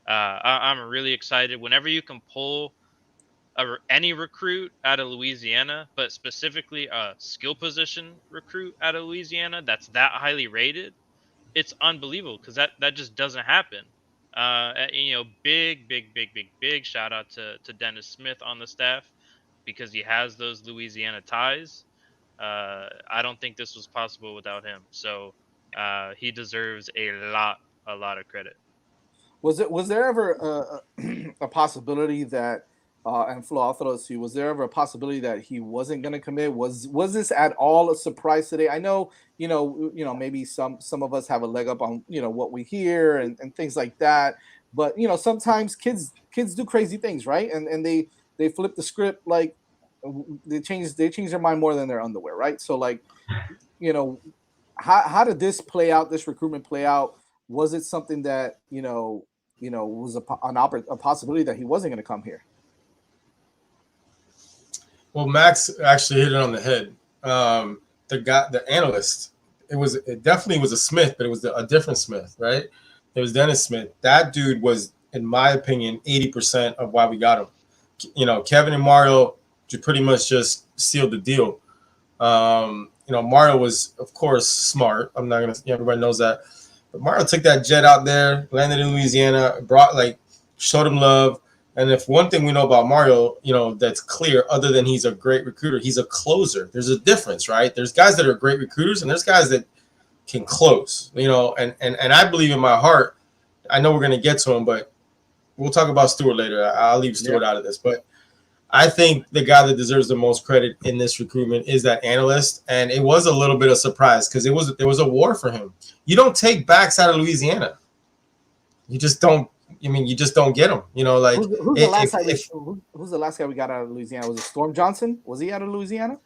I'm really excited. Whenever you can pull any recruit out of Louisiana, but specifically a skill position recruit out of Louisiana that's that highly rated, it's unbelievable because that just doesn't happen. Big shout out to Dennis Smith on the staff because he has those Louisiana ties. I don't think this was possible without him. So he deserves a lot of credit. Was there ever a possibility that and Flo, I'll throw this to you. Was there ever a possibility that he wasn't going to commit? Was this at all a surprise today? I know, maybe some of us have a leg up on what we hear and things like that. But sometimes kids do crazy things, right? And they flip the script, like they change their mind more than their underwear, right? So like, how did this play out? This recruitment play out? Was it something that was a possibility that he wasn't going to come here? Well, Max actually hit it on the head. The analyst, it definitely was a Smith, but it was a different Smith, right? It was Dennis Smith. That dude was, in my opinion, 80% of why we got him. Kevin and Mario pretty much just sealed the deal. Mario was, of course, smart. I'm not gonna. Everybody knows that. But Mario took that jet out there, landed in Louisiana, showed him love. And if one thing we know about Mario, that's clear, other than he's a great recruiter, he's a closer. There's a difference, right? There's guys that are great recruiters, and there's guys that can close. And I believe in my heart. I know we're gonna get to him, but we'll talk about Stewart later. I'll leave Stewart out of this, but I think the guy that deserves the most credit in this recruitment is that analyst, and it was a little bit of surprise because there was a war for him. You don't take backs out of Louisiana. You just don't. You just don't get them. Who's the last guy we got out of Louisiana? Was it Storm Johnson? Was he out of Louisiana?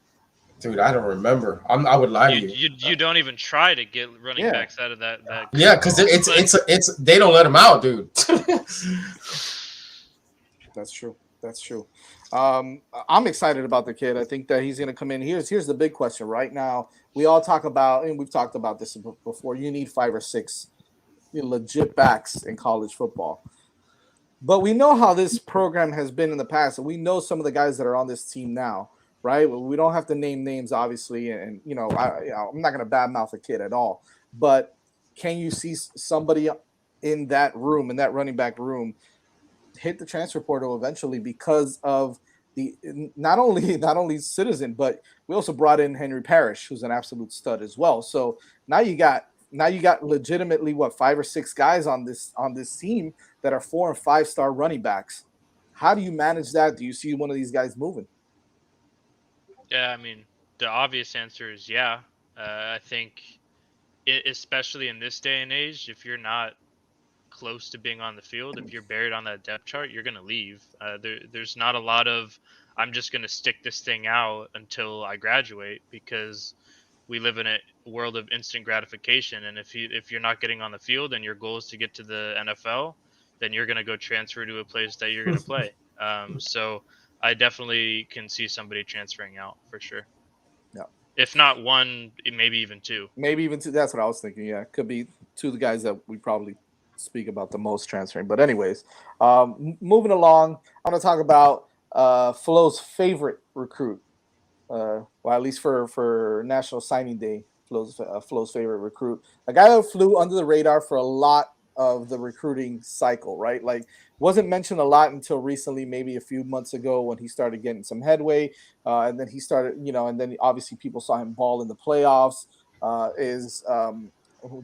Dude, I don't remember. I would lie to you. You don't even try to get running backs out of that. Yeah, because it's they don't let him out, dude. That's true. That's true. I'm excited about the kid. I think that he's going to come in. Here's the big question right now. We all talk about, and we've talked about this before. You need 5 or 6 legit backs in college football. But we know how this program has been in the past, and we know some of the guys that are on this team now, right? We don't have to name names, obviously, and I'm not going to badmouth a kid at all. But can you see somebody in that room, in that running back room, hit the transfer portal eventually because of the not only Citizen, but we also brought in Henry Parrish, who's an absolute stud as well. So now you got legitimately 5 or 6 guys on this team that are 4 and 5 star running backs. How do you manage that? Do you see one of these guys moving? Yeah, I mean, the obvious answer is yeah. I think, especially in this day and age, if you're not close to being on the field, if you're buried on that depth chart, you're going to leave. There's not a lot of, I'm just going to stick this thing out until I graduate, because we live in a world of instant gratification. And if you're not getting on the field and your goal is to get to the NFL, then you're going to go transfer to a place that you're going to play. So I definitely can see somebody transferring out for sure. Yeah. If not 1, maybe even 2. Maybe even 2. That's what I was thinking. Yeah. Could be 2 of the guys that we probably speak about the most transferring. But anyways, moving along, I want to talk about Flo's favorite recruit. Well, at least for National Signing Day, Flo's favorite recruit, a guy that flew under the radar for a lot of the recruiting cycle, right? Like, wasn't mentioned a lot until recently, maybe a few months ago when he started getting some headway, and then he started, and then obviously people saw him ball in the playoffs.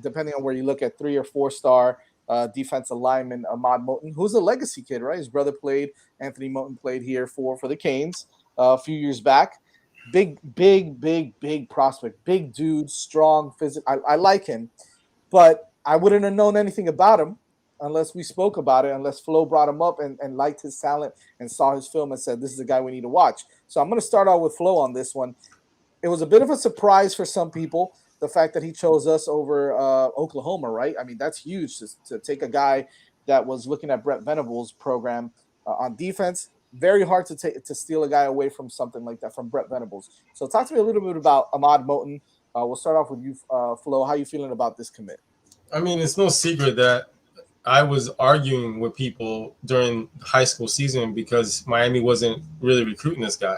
Depending on where you look at, 3 or 4 star defensive lineman Ahmad Moten, who's a legacy kid, right? His brother Anthony Moten played here for the Canes a few years back. Big prospect, big dude, strong, physical. I like him, but I wouldn't have known anything about him unless we spoke about it, unless Flo brought him up and liked his talent and saw his film and said, this is the guy we need to watch. So I'm going to start out with Flo on this one. It was a bit of a surprise for some people, the fact that he chose us over Oklahoma, right? I mean, that's huge to take a guy that was looking at Brett Venables' program on defense. Very hard to steal a guy away from something like that from Brett Venables. So talk to me a little bit about Ahmad Moten. We'll start off with you, Flo. How you feeling about this commit? I mean, it's no secret that I was arguing with people during high school season because Miami wasn't really recruiting this guy.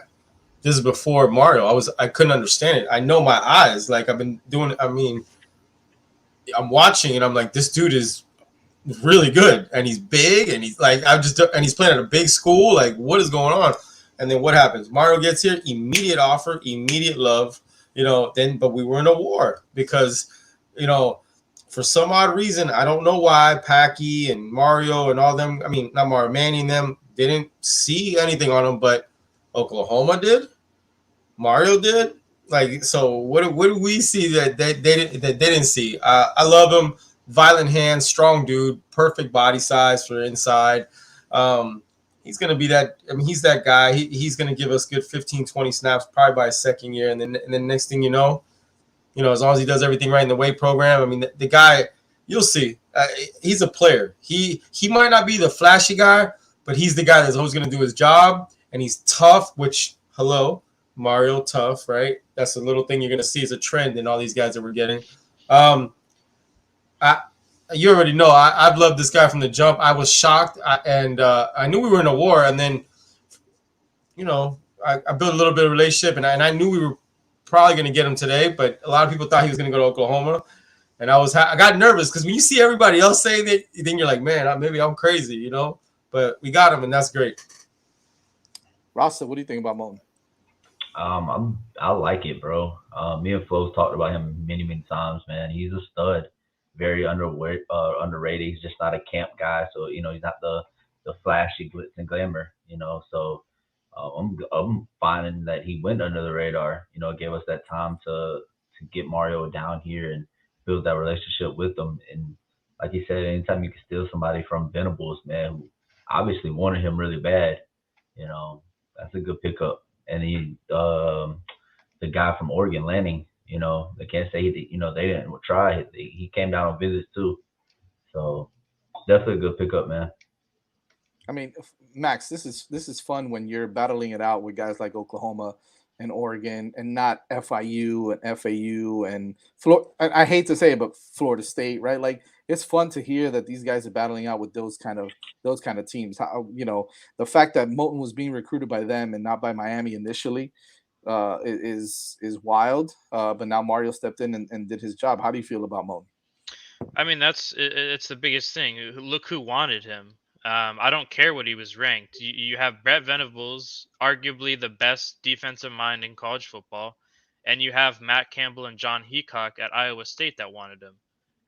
This is before Mario. I couldn't understand it. I know my eyes. Like I've been doing. I mean, I'm watching and I'm like, this dude is really good and he's big and he's like, and he's playing at a big school. Like, what is going on? And then what happens? Mario gets here, immediate offer, immediate love. But we were in a war because, for some odd reason, I don't know why Packy and Mario and all them. I mean, not Mario, Manny and them didn't see anything on him, but Oklahoma did. Mario did. Like, so what do we see that they didn't see? I love him. Violent hands, strong dude, perfect body size for inside. He's going to be that. I mean, he's that guy. He's going to give us good 15, 20 snaps probably by his second year. And then next thing you know, as long as he does everything right in the weight program, I mean, the guy, you'll see. He's a player. He might not be the flashy guy, but he's the guy that's always going to do his job. And he's tough, which, hello, Mario tough, right? That's a little thing you're going to see as a trend in all these guys that we're getting. You already know I've loved this guy from the jump. I was shocked, and I knew we were in a war. And then, I built a little bit of relationship, and I knew we were probably going to get him today. But a lot of people thought he was going to go to Oklahoma, and I got nervous because when you see everybody else saying it, then you're like, man, maybe I'm crazy, But we got him, and that's great. Rasta, what do you think about Moten? I like it, bro. Me and Flo's talked about him many, many times, man. He's a stud. Very underrated. He's just not a camp guy, so he's not the flashy glitz and glamour. So I'm finding that he went under the radar. Gave us that time to get Mario down here and build that relationship with him. And like you said, anytime you can steal somebody from Venables, man, who obviously wanted him really bad, that's a good pickup. And the guy from Oregon, Lanning. They can't say they didn't try. He came down on visits too, so definitely a good pickup, man. I mean, Max, this is fun when you're battling it out with guys like Oklahoma and Oregon, and not FIU and FAU and I hate to say it, but Florida State, right? Like, it's fun to hear that these guys are battling out with those kind of teams. How, the fact that Moten was being recruited by them and not by Miami initially. Is wild, but now Mario stepped in and did his job. How do you feel about Moten? I mean, it's the biggest thing. Look who wanted him. I don't care what he was ranked. You have Brett Venables, arguably the best defensive mind in college football, and you have Matt Campbell and John Heacock at Iowa State that wanted him.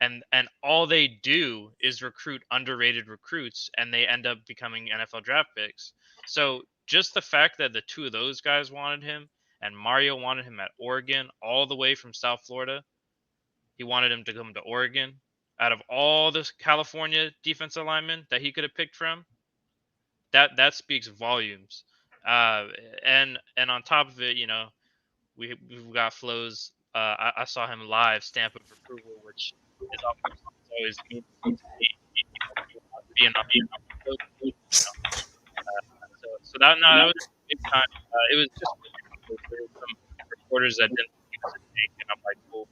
And all they do is recruit underrated recruits, and they end up becoming NFL draft picks. So just the fact that the two of those guys wanted him, and Mario wanted him at Oregon, all the way from South Florida. He wanted him to come to Oregon. Out of all the California defensive linemen that he could have picked from, that speaks volumes. And on top of it, we've got Flo's. I saw him live stamp of approval, which is always meaningful to me. So that was a big time. It was just. There were some reporters that didn't think it was a take, and I'm like, well,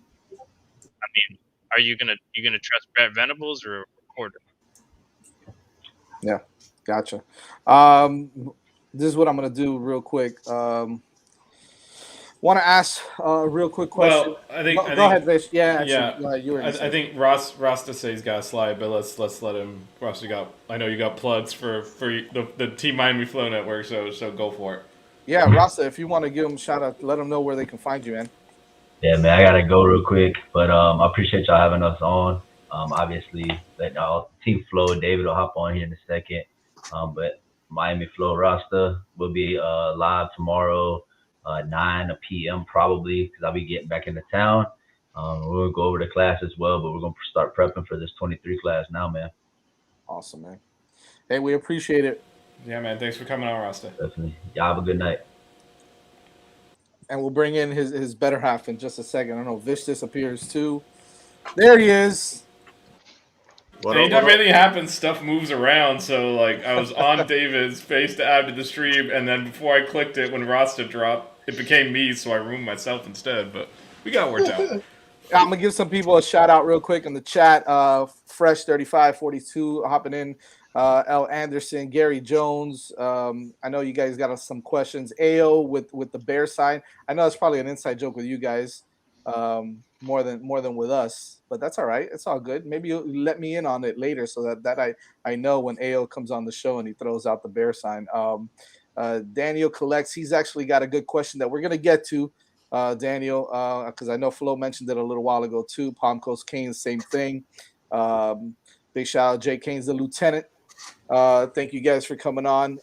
I mean, are you gonna trust Brett Venables or a reporter? Yeah, gotcha. This is what I'm gonna do real quick. Want to ask a real quick question? Well, I think go ahead, Vish. Yeah, you were. I think Rasta says he's got a slide, but let's let him. Rasta I know you got plugs for the Team Miami Flow Network, so go for it. Yeah, Rasta, if you want to give them a shout out, let them know where they can find you, man. Yeah, man, I gotta go real quick, but I appreciate y'all having us on. Obviously, let Team Flow, David will hop on here in a second. But Miami Flow Rasta will be live tomorrow, 9 p.m. probably, because I'll be getting back into town. We're gonna go over the class as well, but we're gonna start prepping for this 23 class now, man. Awesome, man. Hey, we appreciate it. Yeah, man. Thanks for coming on, Rasta. Definitely. Y'all have a good night. and we'll bring in his better half in just a second. I don't know. Vish disappears too. There he is. Anytime anything happens, stuff moves around. So like I was on David's face to add to the stream, and then before I clicked it when Rasta dropped, it became me, so I removed myself instead. But we got it worked out. I'm gonna give some people a shout out real quick in the chat. Fresh 3542 hopping in. L. Anderson, Gary Jones. I know you guys got some questions. AO with the bear sign. I know it's probably an inside joke with you guys, more than with us, but that's all right. It's all good. Maybe you'll let me in on it later so that I know when AO comes on the show and he throws out the bear sign. Daniel collects. He's actually got a good question that we're gonna get to. Daniel, because I know Flo mentioned it a little while ago too. Palm Coast Canes, same thing. Big shout out, Jay Canes, the lieutenant. Thank you guys for coming on.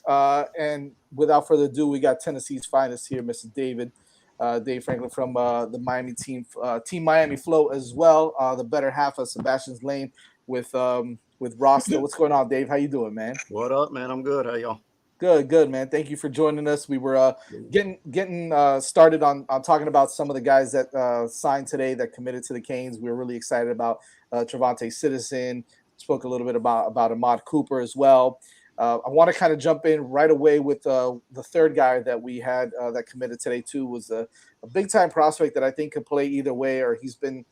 And without further ado, we got Tennessee's finest here, Mr. Dave Franklin from the Miami team, Team Miami Flow as well. The better half of Sebastian's Lane with Rasta. What's going on, Dave? How you doing, man? What up, man? I'm good. How y'all? Good, man. Thank you for joining us. We were getting started on talking about some of the guys that signed today that committed to the Canes. We were really excited about Trevonte Citizen. Spoke a little bit about Ahmad Cooper as well. I want to kind of jump in right away with the third guy that we had that committed today too. Was a big time prospect that I think could play either way, or he's been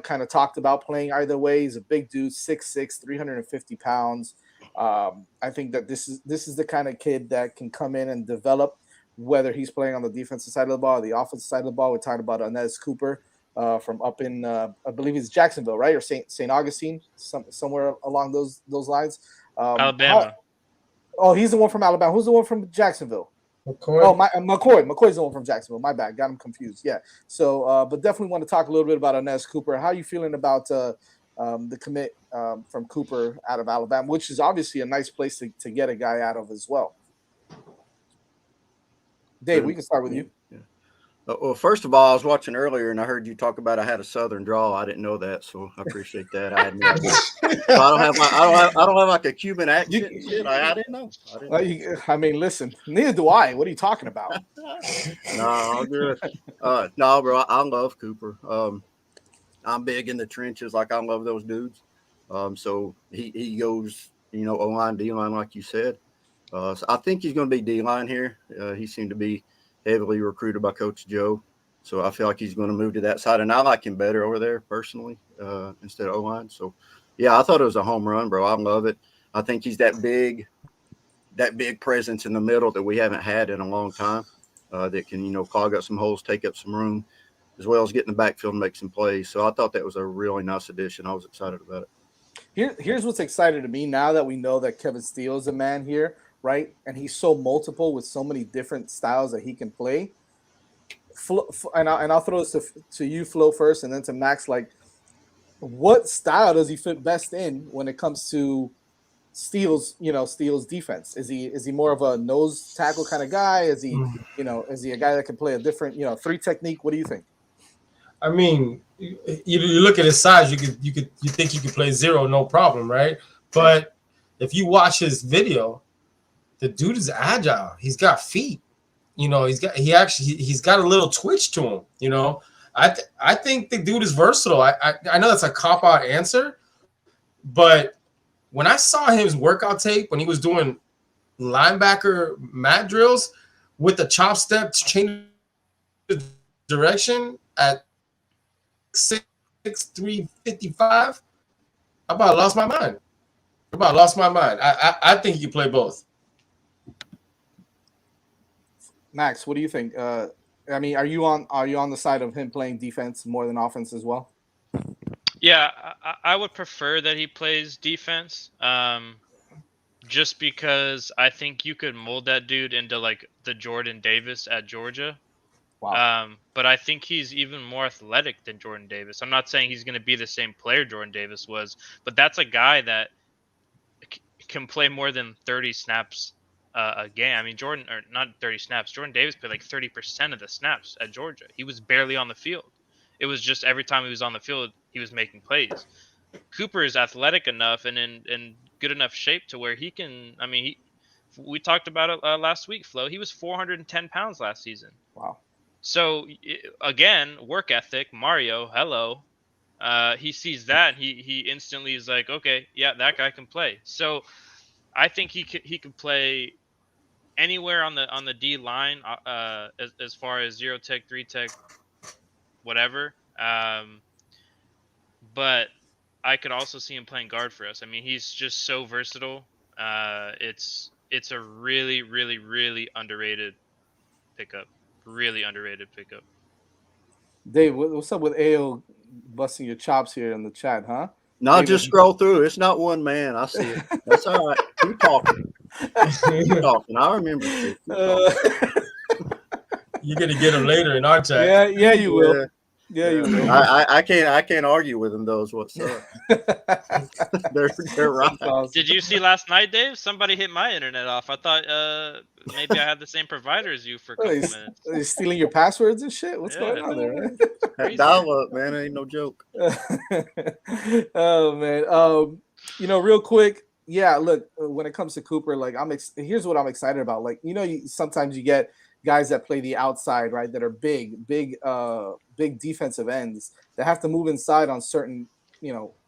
kind of talked about playing either way. He's a big dude, 6'6", 350 pounds. I think that this is the kind of kid that can come in and develop, whether he's playing on the defensive side of the ball or the offensive side of the ball. We're talking about Anez Cooper from up in I believe it's Jacksonville, right, or St. Augustine, somewhere along those lines. Alabama. He's the one from Alabama. Who's the one from Jacksonville? McCoy. Oh, McCoy. McCoy's the one from Jacksonville. My bad. Got him confused. Yeah. So, but definitely want to talk a little bit about Anez Cooper. How are you feeling about the commit from Cooper out of Alabama, which is obviously a nice place to get a guy out of as well? Dave, we can start with you. Yeah. Well, first of all, I was watching earlier and I heard you talk about I had a Southern drawl. I didn't know that, so I appreciate that. I had no idea. So I don't have like a Cuban accent. I didn't know. I mean, listen, neither do I. What are you talking about? No, all good. No, bro, I love Cooper. I'm big in the trenches, like I love those dudes. So he goes, O-line, D-line, like you said. So I think he's going to be D-line here. He seemed to be heavily recruited by Coach Joe. So I feel like he's going to move to that side. And I like him better over there personally instead of O-line. So, yeah, I thought it was a home run, bro. I love it. I think he's that big presence in the middle that we haven't had in a long time that can, clog up some holes, take up some room, as well as get in the backfield and make some plays. So I thought that was a really nice addition. I was excited about it. Here's what's excited to me now that we know that Kevin Steele is a man here, right? And he's so multiple with so many different styles that he can play. And I'll throw this to you, Flo, first, and then to Max. Like, what style does he fit best in when it comes to Steele's defense? Is he more of a nose tackle kind of guy? Is he a guy that can play a different, three technique? What do you think? I mean, you look at his size, you think he could play zero, no problem, right? But if you watch his video, the dude is agile. He's got feet. He's got a little twitch to him. I think the dude is versatile. I know that's a cop-out answer, but when I saw his workout tape when he was doing linebacker mat drills with the chop step change direction at 6'3", 55, I about lost my mind. I think he can play both. Max, what do you think? I mean, are you on the side of him playing defense more than offense as well? Yeah, I would prefer that he plays defense, just because I think you could mold that dude into like the Jordan Davis at Georgia. Wow. But I think he's even more athletic than Jordan Davis. I'm not saying he's going to be the same player Jordan Davis was, but that's a guy that can play more than 30 snaps a game. I mean, not 30 snaps. Jordan Davis played like 30% of the snaps at Georgia. He was barely on the field. It was just every time he was on the field, he was making plays. Cooper is athletic enough and in good enough shape to where he can. I mean, we talked about it last week, Flo. He was 410 pounds last season. Wow. So again, work ethic, Mario, hello. He sees that, and he instantly is like, okay, yeah, that guy can play. So I think he could play anywhere on the D line, as far as 0 tech, 3 tech, whatever. But I could also see him playing guard for us. I mean, he's just so versatile. It's a really, really, really underrated pickup. Really underrated pickup. Dave, what's up with AO busting your chops here in the chat, huh? No, David- just scroll through. It's not one man. I see it. That's all right. Keep talking. Keep talking. I remember. Keep talking. You're gonna get him later in our chat. yeah, you will. Yeah, you will. I can't argue with them. Those what's up. They're right. Did you see last night, Dave? Somebody hit my internet off. I thought maybe I had the same provider as you for a couple minutes. Are you stealing your passwords and shit? What's going on there, man? That dial up, man, ain't no joke. Oh man. Real quick. Yeah, look, when it comes to Cooper, like here's what I'm excited about. Like, sometimes you get guys that play the outside, right? That are big defensive ends that have to move inside on certain,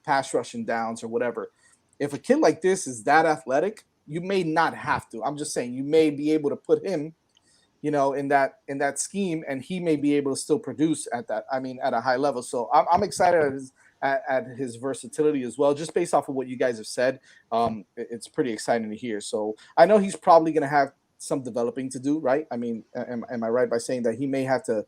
pass rushing downs or whatever. If a kid like this is that athletic, you may not have to. I'm just saying you may be able to put him, in that scheme, and he may be able to still produce at a high level. So I'm excited at his versatility as well, just based off of what you guys have said. It's pretty exciting to hear. So I know he's probably going to have some developing to do, right? I mean, am I right by saying that he may have to,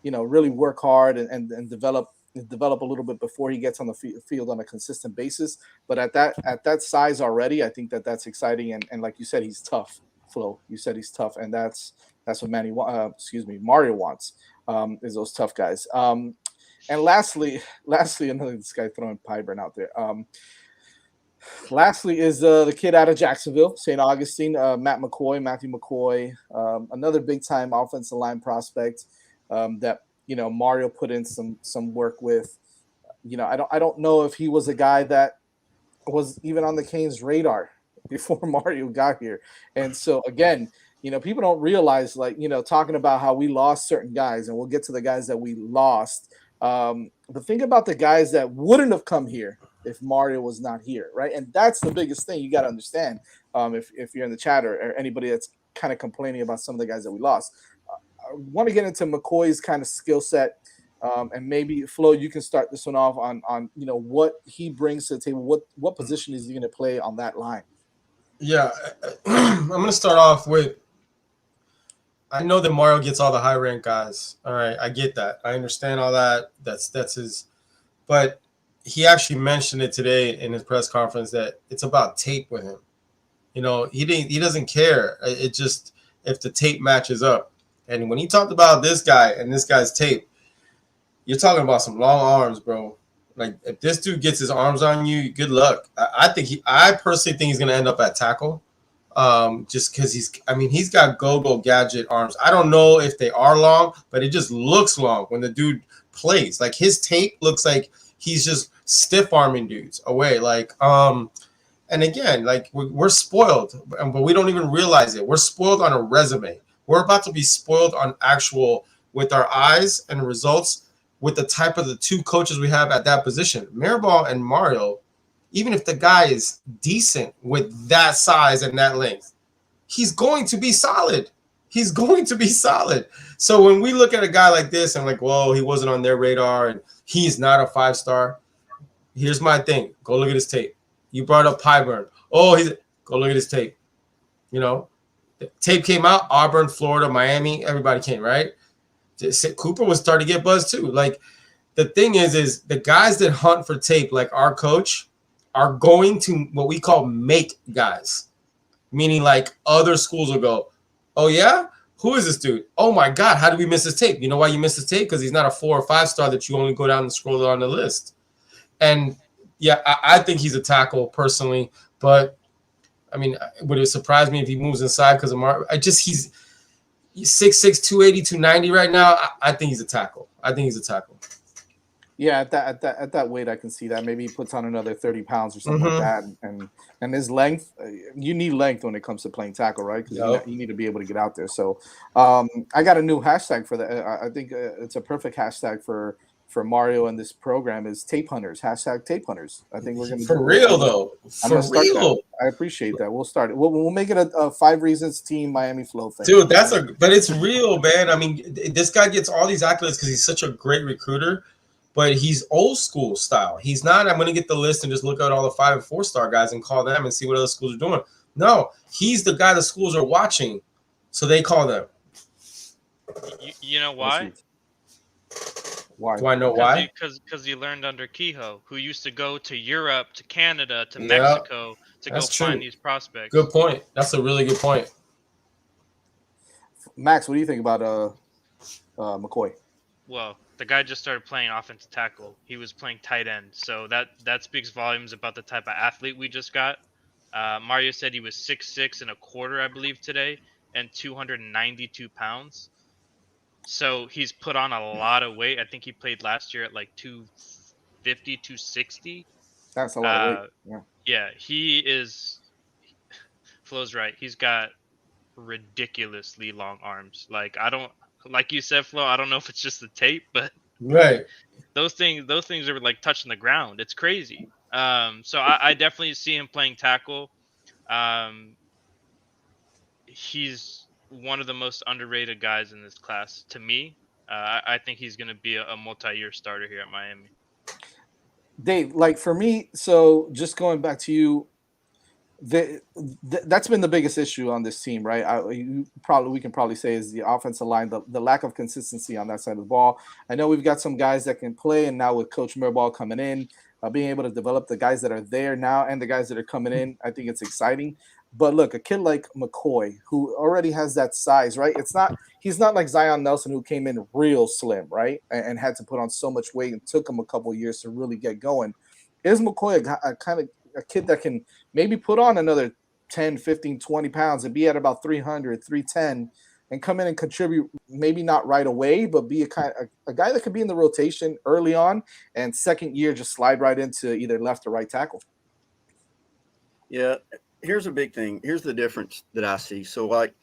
really work hard and develop a little bit before he gets on the field on a consistent basis? But at that size already, I think that's exciting. And like you said, he's tough. Flo, you said he's tough, and that's what Mario wants, is those tough guys. And lastly, another this guy throwing Pyburn out there. Lastly is the kid out of Jacksonville, St. Augustine, Matthew McCoy, another big time offensive line prospect that Mario put in some work with. I don't know if he was a guy that was even on the Canes' radar before Mario got here. And so again, people don't realize, like, talking about how we lost certain guys, and we'll get to the guys that we lost. But think about the guys that wouldn't have come here if Mario was not here, right? And that's the biggest thing you got to understand. If you're in the chat or anybody that's kind of complaining about some of the guys that we lost, I want to get into McCoy's kind of skill set, and maybe Flo, you can start this one off on what he brings to the table. What position is he going to play on that line? Yeah, I'm going to start off with, I know that Mario gets all the high rank guys. All right, I get that. I understand all that. That's his, but he actually mentioned it today in his press conference that it's about tape with him. He doesn't care. It just, if the tape matches up. And when he talked about this guy and this guy's tape, you're talking about some long arms, bro. Like, if this dude gets his arms on you, good luck. I personally think he's going to end up at tackle. Just because he's got go-go gadget arms. I don't know if they are long, but it just looks long when the dude plays. Like, his tape looks like he's just stiff arming dudes away. Like, and again, like, we're spoiled, but we don't even realize it. We're spoiled on a resume. We're about to be spoiled on actual, with our eyes and results, with the type of the two coaches we have at that position. Mirabal and Mario, even if the guy is decent with that size and that length, he's going to be solid. He's going to be solid. So when we look at a guy like this and like, whoa, he wasn't on their radar and he's not a 5-star. Here's my thing. Go look at his tape. You brought up Pyburn. Oh, go look at his tape. The tape came out, Auburn, Florida, Miami, everybody came, right? Cooper was starting to get buzz too. Like, the thing is the guys that hunt for tape, like our coach, are going to what we call make guys, meaning like other schools will go, oh yeah, who is this dude? Oh my God, how did we miss his tape? You know why you missed his tape? Because he's not a 4 or 5-star that you only go down and scroll on the list. And yeah, I think he's a tackle personally, but I mean, would it surprise me if he moves inside because of he's 6'6", 280, 290 right now. I think he's a tackle. Yeah, at that weight, I can see that. Maybe he puts on another 30 pounds or something like that, and his length. You need length when it comes to playing tackle, right? Because Yep. you need to be able to get out there. So, I got a new hashtag for that. I think it's a perfect hashtag for Mario and this program is tape hunters. Hashtag tape hunters. I think we're gonna For real though. I'm For gonna start that. real. I appreciate that. We'll start it. We'll make it a 5 reasons team Miami Flow thing. Dude, but it's real, man. I mean, this guy gets all these accolades because he's such a great recruiter, but he's old school style. He's not, I'm going to get the list and just look at all the 5 and 4-star guys and call them and see what other schools are doing. No, he's the guy the schools are watching, so they call them. You know why? Why? Do I know why? Because you learned under Kehoe, who used to go to Europe, to Canada, to Yeah, Mexico to go that's true. find these prospects. Good point. That's a really good point. Max, what do you think about McCoy? Well, the guy just started playing offensive tackle. He was playing tight end, so that speaks volumes about the type of athlete we just got. Mario said he was 6'6" and a quarter, I believe, today, and 292 pounds. So he's put on a lot of weight. I think he played last year at like 250, 260. That's a lot of weight. Yeah. Yeah, he is. Flo's right. He's got ridiculously long arms. Like you said, Flo, I don't know if it's just the tape, but Right. those things are like touching the ground. It's crazy. So I definitely see him playing tackle. He's one of the most underrated guys in this class to me. I think he's going to be a multi-year starter here at Miami. Dave, like for me, so just going back to you, that's been the biggest issue on this team, right? We can probably say is the offensive line, the lack of consistency on that side of the ball. I know we've got some guys that can play, and now with Coach Mirball coming in, being able to develop the guys that are there now and the guys that are coming in, I think it's exciting. But look, a kid like McCoy, who already has that size, right? He's not like Zion Nelson, who came in real slim, right? And had to put on so much weight and took him a couple years to really get going. Is McCoy a kid that can maybe put on another 10, 15, 20 pounds and be at about 300, 310 and come in and contribute, maybe not right away, but be a guy that could be in the rotation early on and second year just slide right into either left or right tackle? Yeah, here's a big thing. Here's the difference that I see. So, like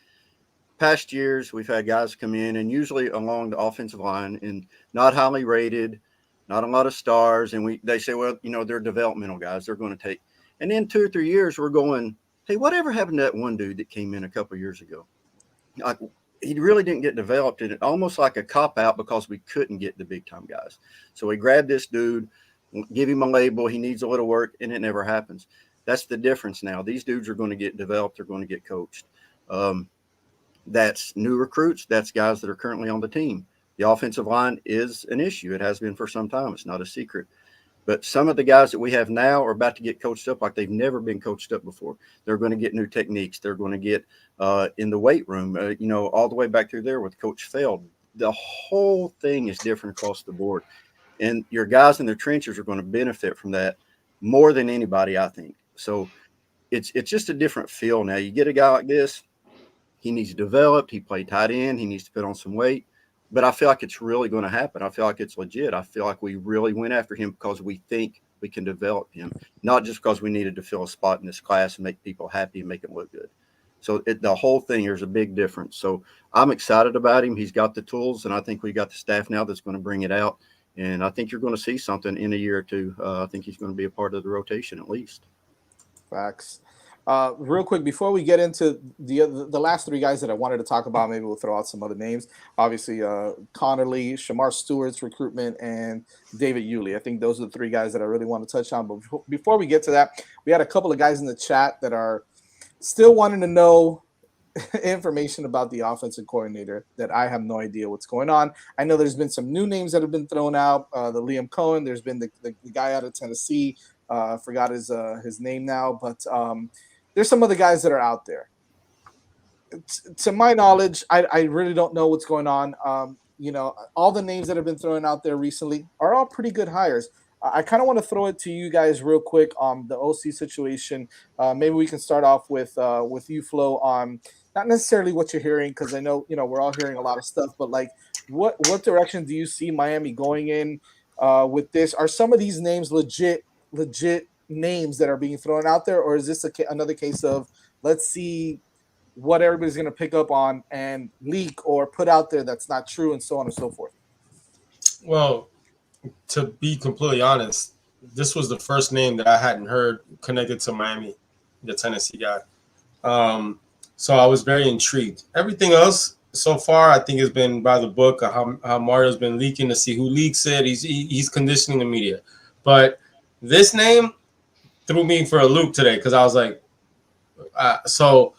past years, we've had guys come in and usually along the offensive line and not highly rated, not a lot of stars. And they say, well, they're developmental guys. They're going to take. And then 2 or 3 years, we're going, hey, whatever happened to that one dude that came in a couple of years ago? Like, he really didn't get developed, and it almost like a cop-out because we couldn't get the big-time guys. So we grabbed this dude, give him a label, he needs a little work, and it never happens. That's the difference now. These dudes are going to get developed. They're going to get coached. That's new recruits. That's guys that are currently on the team. The offensive line is an issue. It has been for some time. It's not a secret. But some of the guys that we have now are about to get coached up like they've never been coached up before. They're going to get new techniques. They're going to get in the weight room, all the way back through there with Coach Feld. The whole thing is different across the board. And your guys in the trenches are going to benefit from that more than anybody, I think. So it's just a different feel now. You get a guy like this, he needs to develop. He played tight end. He needs to put on some weight. But I feel like it's really going to happen. I feel like it's legit. I feel like we really went after him because we think we can develop him, not just because we needed to fill a spot in this class and make people happy and make it look good. So the whole thing, there's a big difference. So I'm excited about him. He's got the tools, and I think we got the staff now that's going to bring it out. And I think you're going to see something in a year or two. I think he's going to be a part of the rotation at least. Facts. Real quick, before we get into the last 3 guys that I wanted to talk about, maybe we'll throw out some other names. Obviously, Connerly, Shamar Stewart's recruitment, and David Yulee. I think those are the 3 guys that I really want to touch on. But before we get to that, we had a couple of guys in the chat that are still wanting to know information about the offensive coordinator that I have no idea what's going on. I know there's been some new names that have been thrown out. The Liam Cohen. There's been the guy out of Tennessee. I forgot his name now, but there's some other guys that are out there. To my knowledge, I really don't know what's going on. All the names that have been thrown out there recently are all pretty good hires. I kind of want to throw it to you guys real quick on the OC situation. Maybe we can start off with you, Flo, on not necessarily what you're hearing, because I know we're all hearing a lot of stuff, but like what direction do you see Miami going in? with this. Are some of these names legit names that are being thrown out there, or is this another case of let's see what everybody's going to pick up on and leak or put out there that's not true, and so on and so forth? Well, to be completely honest, this was the first name that I hadn't heard connected to Miami, the Tennessee guy. So I was very intrigued. Everything else so far, I think, has been by the book. How Mario's been leaking to see who leaks it. He's conditioning the media, but this name threw me for a loop today because I was like, so.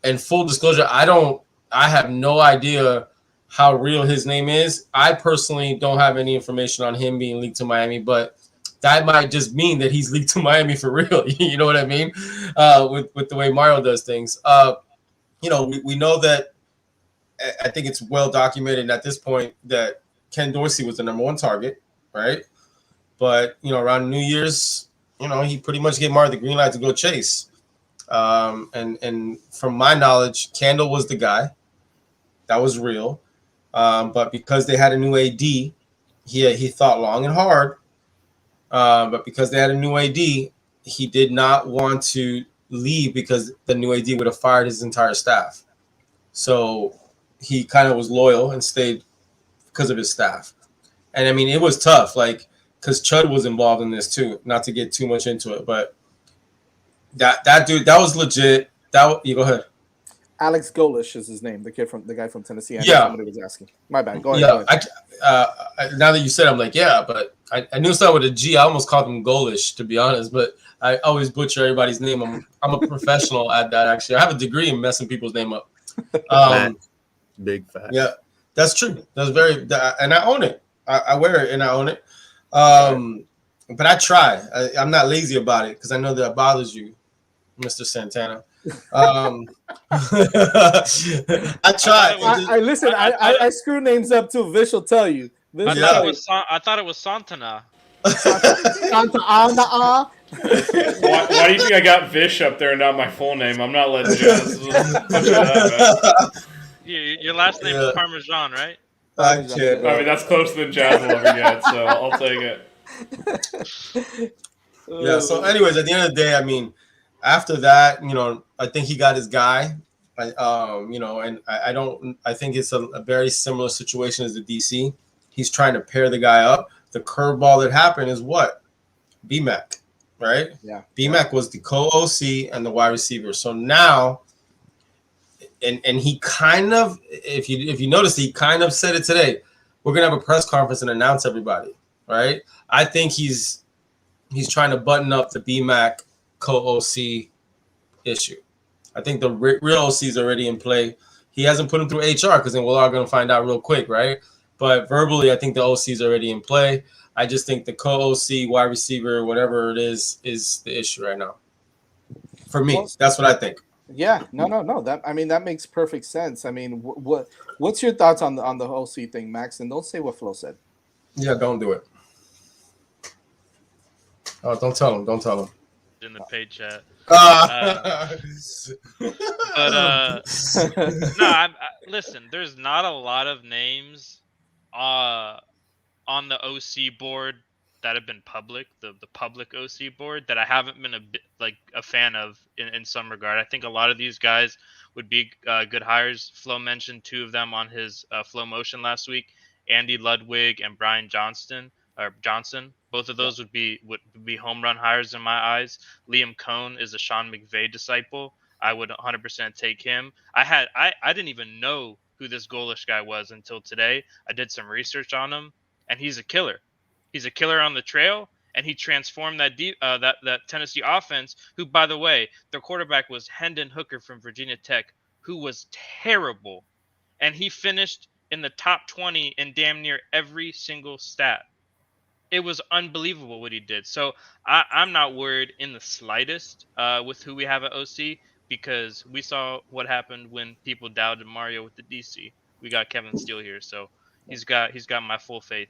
In full disclosure, I have no idea how real his name is. I personally don't have any information on him being leaked to Miami, but that might just mean that he's leaked to Miami for real. You know what I mean? With the way Mario does things. We know that I think it's well documented at this point that Ken Dorsey was the number one target, right? But, around New Year's, he pretty much gave Mario the green light to go chase. And from my knowledge, Kendall was the guy that was real. But because they had a new AD, he thought long and hard. But because they had a new AD, he did not want to leave because the new AD would have fired his entire staff. So he kind of was loyal and stayed because of his staff. And I mean, it was tough, because Chud was involved in this too. Not to get too much into it, but that dude, that was legit. You go ahead. Alex Golish is his name, the guy from Tennessee. Somebody was asking. My bad. Go ahead. Now that you said it, I'm like, yeah, but I knew something with a G. I almost called him Golish, to be honest, but I always butcher everybody's name. I'm a professional at that, actually. I have a degree in messing people's name up. Big fact. Yeah, that's true. That's and I own it. I wear it and I own it. But I try. I'm not lazy about it because I know that bothers you, Mr. Santana. I try. I listen. I screw names up too. Vish will tell you. I thought it was Santana. Santana. Why do you think I got Vish up there and not my full name? I'm not letting Jazz butcher that. Your last name is Parmesan, right? I can't. I mean, that's closer than Jazz will ever get, so I'll take it. Yeah. So, anyways, at the end of the day, I mean, after that, I think he got his guy. And I think it's a very similar situation as the DC. He's trying to pair the guy up. The curveball that happened is what? BMAC, right? Yeah. BMAC was the co-OC and the wide receiver. So now, and he kind of, if you notice, he kind of said it today. We're gonna have a press conference and announce everybody, right? I think he's trying to button up the BMAC co-OC issue. I think the real OC is already in play. He hasn't put him through HR because then we're all going to find out real quick, right? But verbally, I think the OC is already in play. I just think the co-OC, wide receiver, whatever it is the issue right now. For me, that's what I think. Yeah, no. That makes perfect sense. I mean, what's your thoughts on the OC thing, Max? And don't say what Flo said. Yeah, don't do it. Oh, don't tell him. In the paid chat. Listen, there's not a lot of names on the OC board that have been public, the public OC board, that I haven't been a fan of in some regard. I think a lot of these guys would be good hires. Flo mentioned two of them on his Flow Motion last week, Andy Ludwig and Brian Johnson. Both of those would be home run hires in my eyes. Liam Cohn is a Sean McVay disciple. I would 100% take him. I didn't even know who this Golish guy was until today. I did some research on him, and he's a killer. He's a killer on the trail, and he transformed that Tennessee offense, who, by the way, their quarterback was Hendon Hooker from Virginia Tech, who was terrible. And he finished in the top 20 in damn near every single stat. It was unbelievable what he did. So I'm not worried in the slightest with who we have at OC, because we saw what happened when people doubted Mario with the DC. We got Kevin Steele here, so he's got my full faith.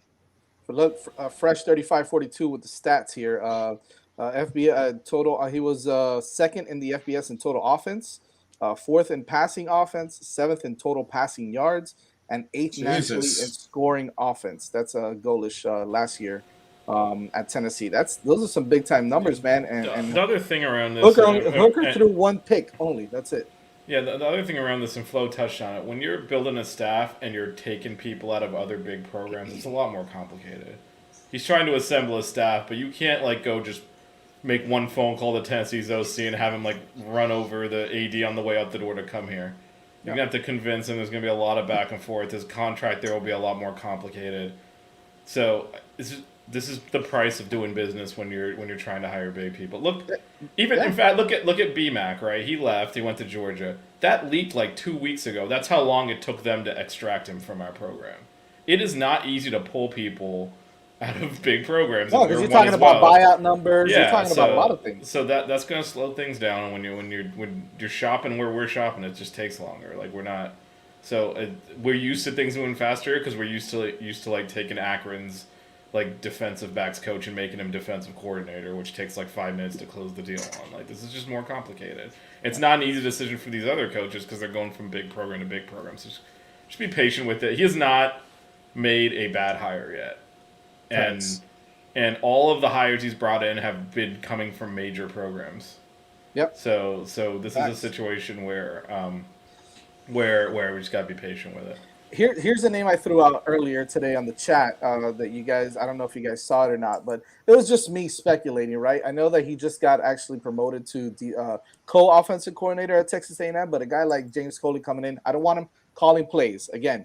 Look, fresh 35-42 with the stats here. FBS total. He was second in the FBS in total offense, fourth in passing offense, seventh in total passing yards, and 8th nationally in Jesus. scoring offense. That's a goalish last year at Tennessee. Those are some big time numbers, man. And The other thing around this, Hooker threw 1 pick only. That's it. yeah, the other thing around this, and Flo touched on it, when you're building a staff and you're taking people out of other big programs, it's a lot more complicated. He's trying to assemble a staff, but you can't like go just make one phone call to Tennessee's OC and have him like run over the AD on the way out the door to come here. You're gonna have to convince him. There's gonna be a lot of back and forth. His contract there will be a lot more complicated. So this is the price of doing business when you're trying to hire big people. Look, in fact, look at BMAC, right? He left. He went to Georgia. That leaked like 2 weeks ago. That's how long it took them to extract him from our program. It is not easy to pull people out of big programs. No, because you're talking about buyout numbers. Yeah, you're talking about a lot of things. So that's going to slow things down. When you're shopping where we're shopping, it just takes longer. Like we're not. So we're used to things moving faster because we're used to like taking Akron's like defensive backs coach and making him defensive coordinator, which takes like 5 minutes to close the deal on. Like this is just more complicated. It's not an easy decision for these other coaches because they're going from big program to big program. So just be patient with it. He has not made a bad hire yet. And all of the hires he's brought in have been coming from major programs. Yep. So this is a situation where we just gotta be patient with it. Here's a name I threw out earlier today on the chat that you guys, I don't know if you guys saw it or not, but it was just me speculating, right? I know that he just got actually promoted to the co-offensive coordinator at Texas A&M, but a guy like James Coley coming in, I don't want him calling plays. Again,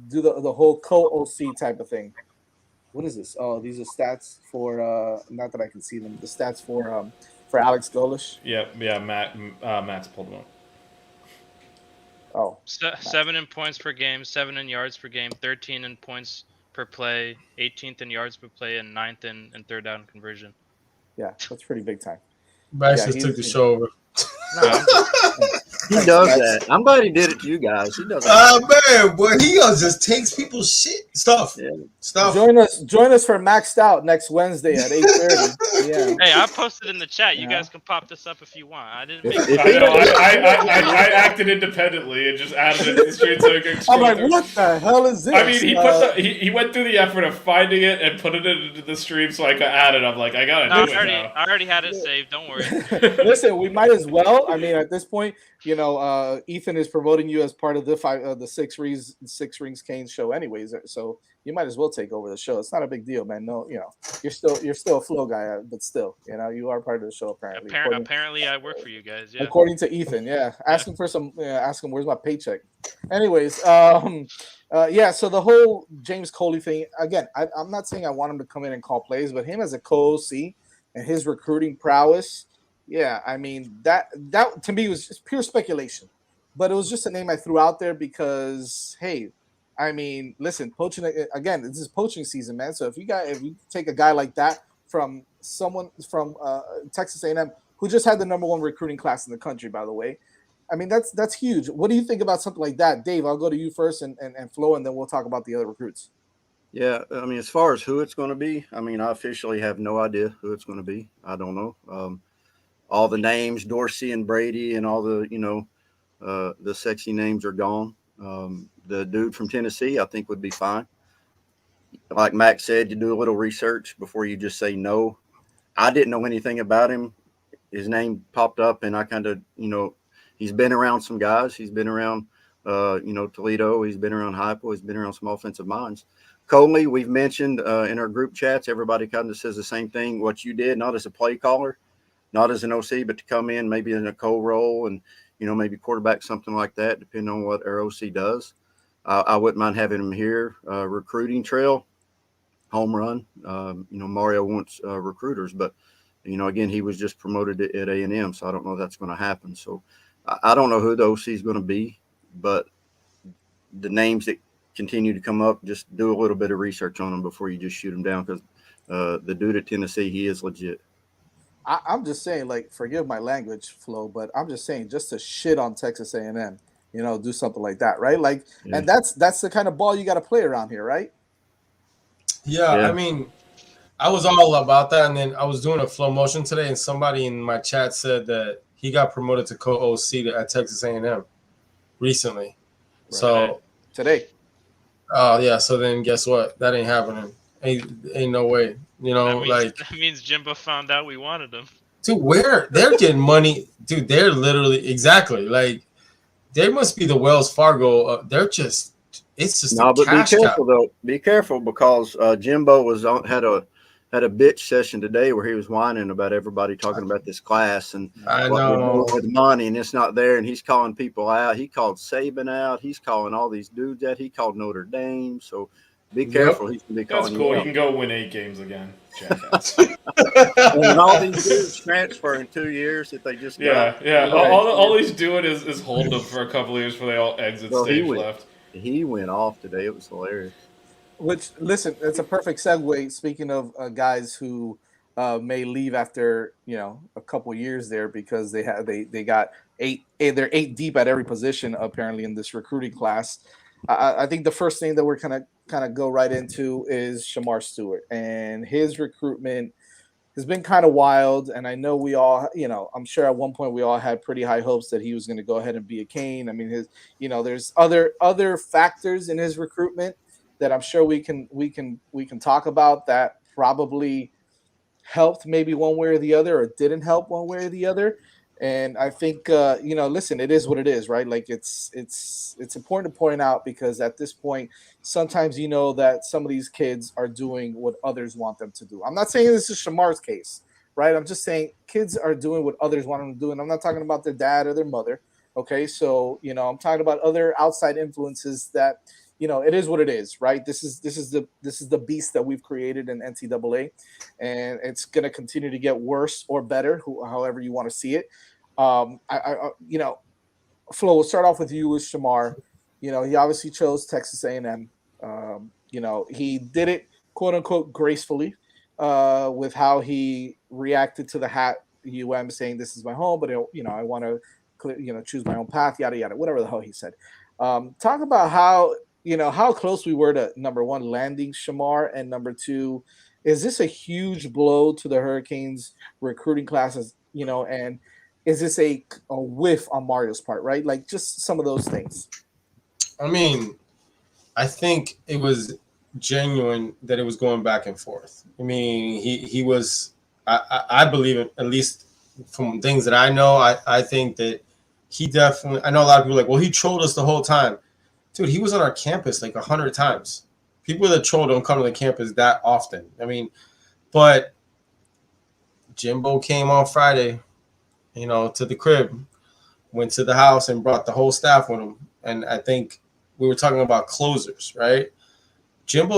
do the whole co-OC type of thing. What is this? Oh, these are stats for not that I can see them. The stats for Alex Golesh. Yeah. Matt's pulled them up. Oh, 7 in points per game, 7 in yards per game, 13 in points per play, 18th in yards per play, and 9th in third down conversion. yeah, that's pretty big time. Bryce just took the show over. He does that. I'm glad he did it to you guys. He does that. Man, boy, he just takes people's stuff. Yeah. Join us for Maxed Out next Wednesday at 8:30. Yeah. Hey, I posted in the chat. You guys can pop this up if you want. I didn't make I acted independently and just added it to the stream so it could I'm like, what the hell is this? I mean, he went through the effort of finding it and putting it into the stream so I could add it. I'm like, I gotta do it now. I already had it saved. Don't worry. Listen, we might as well. I mean, at this point, you know, Ethan is promoting you as part of the Six Rings Canes show, anyways. So you might as well take over the show. It's not a big deal, man. No, you know, you're still a flow guy, but still, you know, you are part of the show apparently. Apparently, I work for you guys. Yeah. According to Ethan, yeah. Ask him for some. Ask him where's my paycheck. Anyways, yeah. So the whole James Coley thing again. I'm not saying I want him to come in and call plays, but him as a co-OC and his recruiting prowess. Yeah, I mean that to me was just pure speculation, but it was just a name I threw out there because hey, I mean, listen, poaching again. This is poaching season, man. So if you take a guy like that from someone from Texas A&M who just had the #1 recruiting class in the country, by the way, I mean that's huge. What do you think about something like that, Dave? I'll go to you first and Flo, and then we'll talk about the other recruits. Yeah, I mean, as far as who it's going to be, I mean, I officially have no idea who it's going to be. I don't know. All the names, Dorsey and Brady and all the, you know, the sexy names are gone. The dude from Tennessee, I think, would be fine. Like Max said, you do a little research before you just say no. I didn't know anything about him. His name popped up, and I kind of, you know, he's been around some guys. He's been around, you know, Toledo. He's been around Heupel. He's been around some offensive minds. Coley, we've mentioned in our group chats, everybody kind of says the same thing. What you did, not as a play caller, not as an OC, but to come in maybe in a co-role and, you know, maybe quarterback, something like that, depending on what our OC does. I wouldn't mind having him here. Recruiting trail, home run. You know, Mario wants recruiters, but, you know, again, he was just promoted at A&M, so I don't know if that's going to happen. So I don't know who the OC is going to be, but the names that continue to come up, just do a little bit of research on them before you just shoot them down because the dude at Tennessee, he is legit. I'm just saying, like, forgive my language, Flo, but I'm just saying, just to shit on Texas A&M, you know, do something like that, right? Like, yeah. And that's the kind of ball you got to play around here, right? Yeah, I mean, I was all about that, and then I was doing a flow motion today, and somebody in my chat said that he got promoted to co-OC at Texas A&M recently. Right. So today. Oh yeah, so then guess what? That ain't happening. Ain't no way. You know, That means Jimbo found out we wanted him. dude, where they're getting money, dude. They're literally exactly like they must be the Wells Fargo. They're just it's just No, a but be cash cow. careful though. Be careful because Jimbo had a bitch session today where he was whining about everybody talking about this class and I what they're know. doing with money, and it's not there. And he's calling people out. He called Saban out. He's calling all these dudes out. He called Notre Dame. So be careful. He's gonna be That's calling cool. you He out. can go win 8 games again. Jackass. And all these dudes transfer in 2 years if they just Yeah, got. yeah. All he's doing is holding them for a couple of years before they all exit So stage left. he went off today. It was hilarious. Which, listen, it's a perfect segue. Speaking of guys who may leave after a couple years there because they got they're 8 deep at every position apparently in this recruiting class. I think the first thing that we're kind of go right into is Shamar Stewart, and his recruitment has been kind of wild. And I know we all, I'm sure at one point we all had pretty high hopes that he was going to go ahead and be a Cane. I mean, there's other factors in his recruitment that I'm sure we can talk about that probably helped maybe one way or the other, or didn't help one way or the other. And I think listen, it is what it is, right? Like it's important to point out because at this point, sometimes that some of these kids are doing what others want them to do. I'm not saying this is Shamar's case, right? I'm just saying kids are doing what others want them to do, and I'm not talking about their dad or their mother. Okay, so I'm talking about other outside influences that it is what it is, right? This is the beast that we've created in NCAA, and it's going to continue to get worse or better, however you want to see it. Flo, we'll start off with you with Shamar. He obviously chose Texas A&M. He did it quote unquote gracefully with how he reacted to the hat UM saying this is my home, but I want to choose my own path, yada yada, whatever the hell he said. Talk about how close we were to, number one, landing Shamar, and number two, is this a huge blow to the Hurricanes recruiting classes, and is this a whiff on Mario's part, right? Like just some of those things. I mean, I think it was genuine that it was going back and forth. I mean, he was, I believe it, at least from things that I know, I think that he definitely, I know a lot of people are like, well, he trolled us the whole time. Dude, he was on our campus like 100 times. People that troll don't come to the campus that often. I mean, but Jimbo came on Friday, to the crib, went to the house and brought the whole staff with him. And I think we were talking about closers, right? They've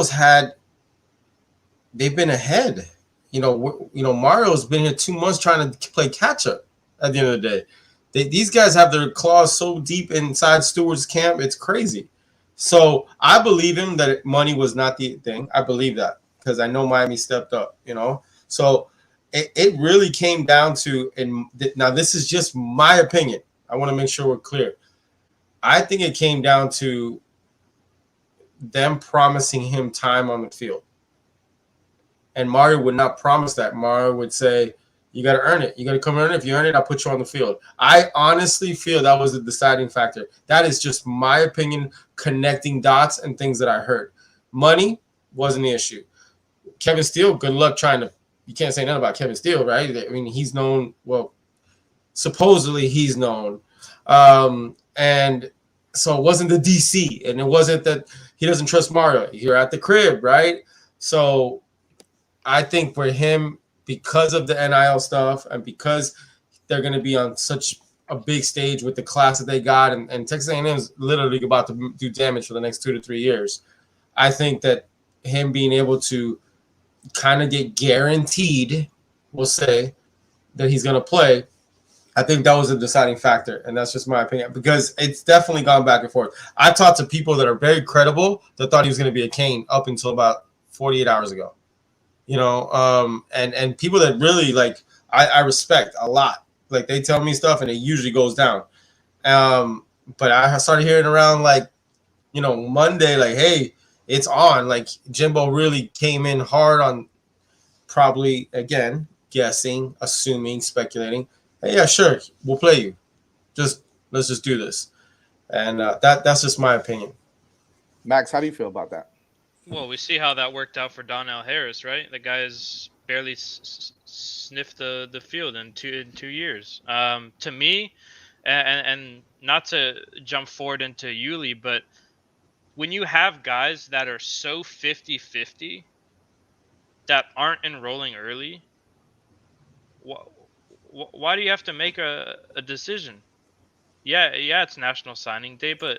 been ahead. Mario's been here 2 months trying to play catch up at the end of the day. These guys have their claws so deep inside Stewart's camp, it's crazy. So I believe him that money was not the thing. I believe that because I know Miami stepped up, So it really came down to, and now this is just my opinion. I want to make sure we're clear. I think it came down to them promising him time on the field. And Mario would not promise that. Mario would say, you got to earn it. You got to come earn it. If you earn it, I'll put you on the field. I honestly feel that was the deciding factor. That is just my opinion, connecting dots and things that I heard. Money wasn't the issue. Kevin Steele, good luck trying to – you can't say nothing about Kevin Steele, right? I mean, he's known – well, supposedly he's known. And so it wasn't the DC, and it wasn't that he doesn't trust Mario. You're at the crib, right? So I think for him – because of the NIL stuff and because they're going to be on such a big stage with the class that they got, and Texas A&M is literally about to do damage for the next 2 to 3 years, I think that him being able to kind of get guaranteed, we'll say, that he's going to play, I think that was a deciding factor, and that's just my opinion, because it's definitely gone back and forth. I talked to people that are very credible that thought he was going to be a Cane up until about 48 hours ago. And people that really I respect a lot. Like they tell me stuff and it usually goes down. But I started hearing around Monday, hey, it's on. Jimbo really came in hard on, probably again, guessing, assuming, speculating. Hey, yeah, sure, we'll play you. Let's just do this. And that's just my opinion. Max, how do you feel about that? Well, we see how that worked out for Donnell Harris, right? The guy's barely sniffed the field in 2 years. To me, and not to jump forward into Yuli, but when you have guys that are so 50-50 that aren't enrolling early, why do you have to make a decision? Yeah, it's National Signing Day, but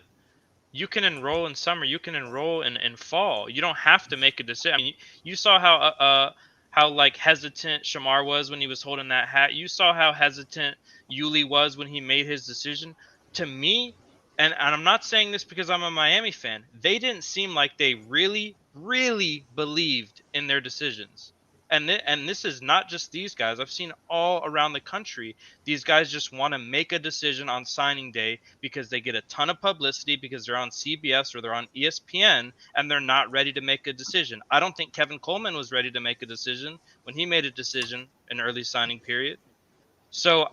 you can enroll in summer. You can enroll in fall. You don't have to make a decision. I mean, you saw how like hesitant Shamar was when he was holding that hat. You saw how hesitant Yuli was when he made his decision. To me, and I'm not saying this because I'm a Miami fan, they didn't seem like they really, really believed in their decisions. And this is not just these guys. I've seen all around the country. These guys just want to make a decision on signing day because they get a ton of publicity because they're on CBS or they're on ESPN and they're not ready to make a decision. I don't think Kevin Coleman was ready to make a decision when he made a decision in early signing period. So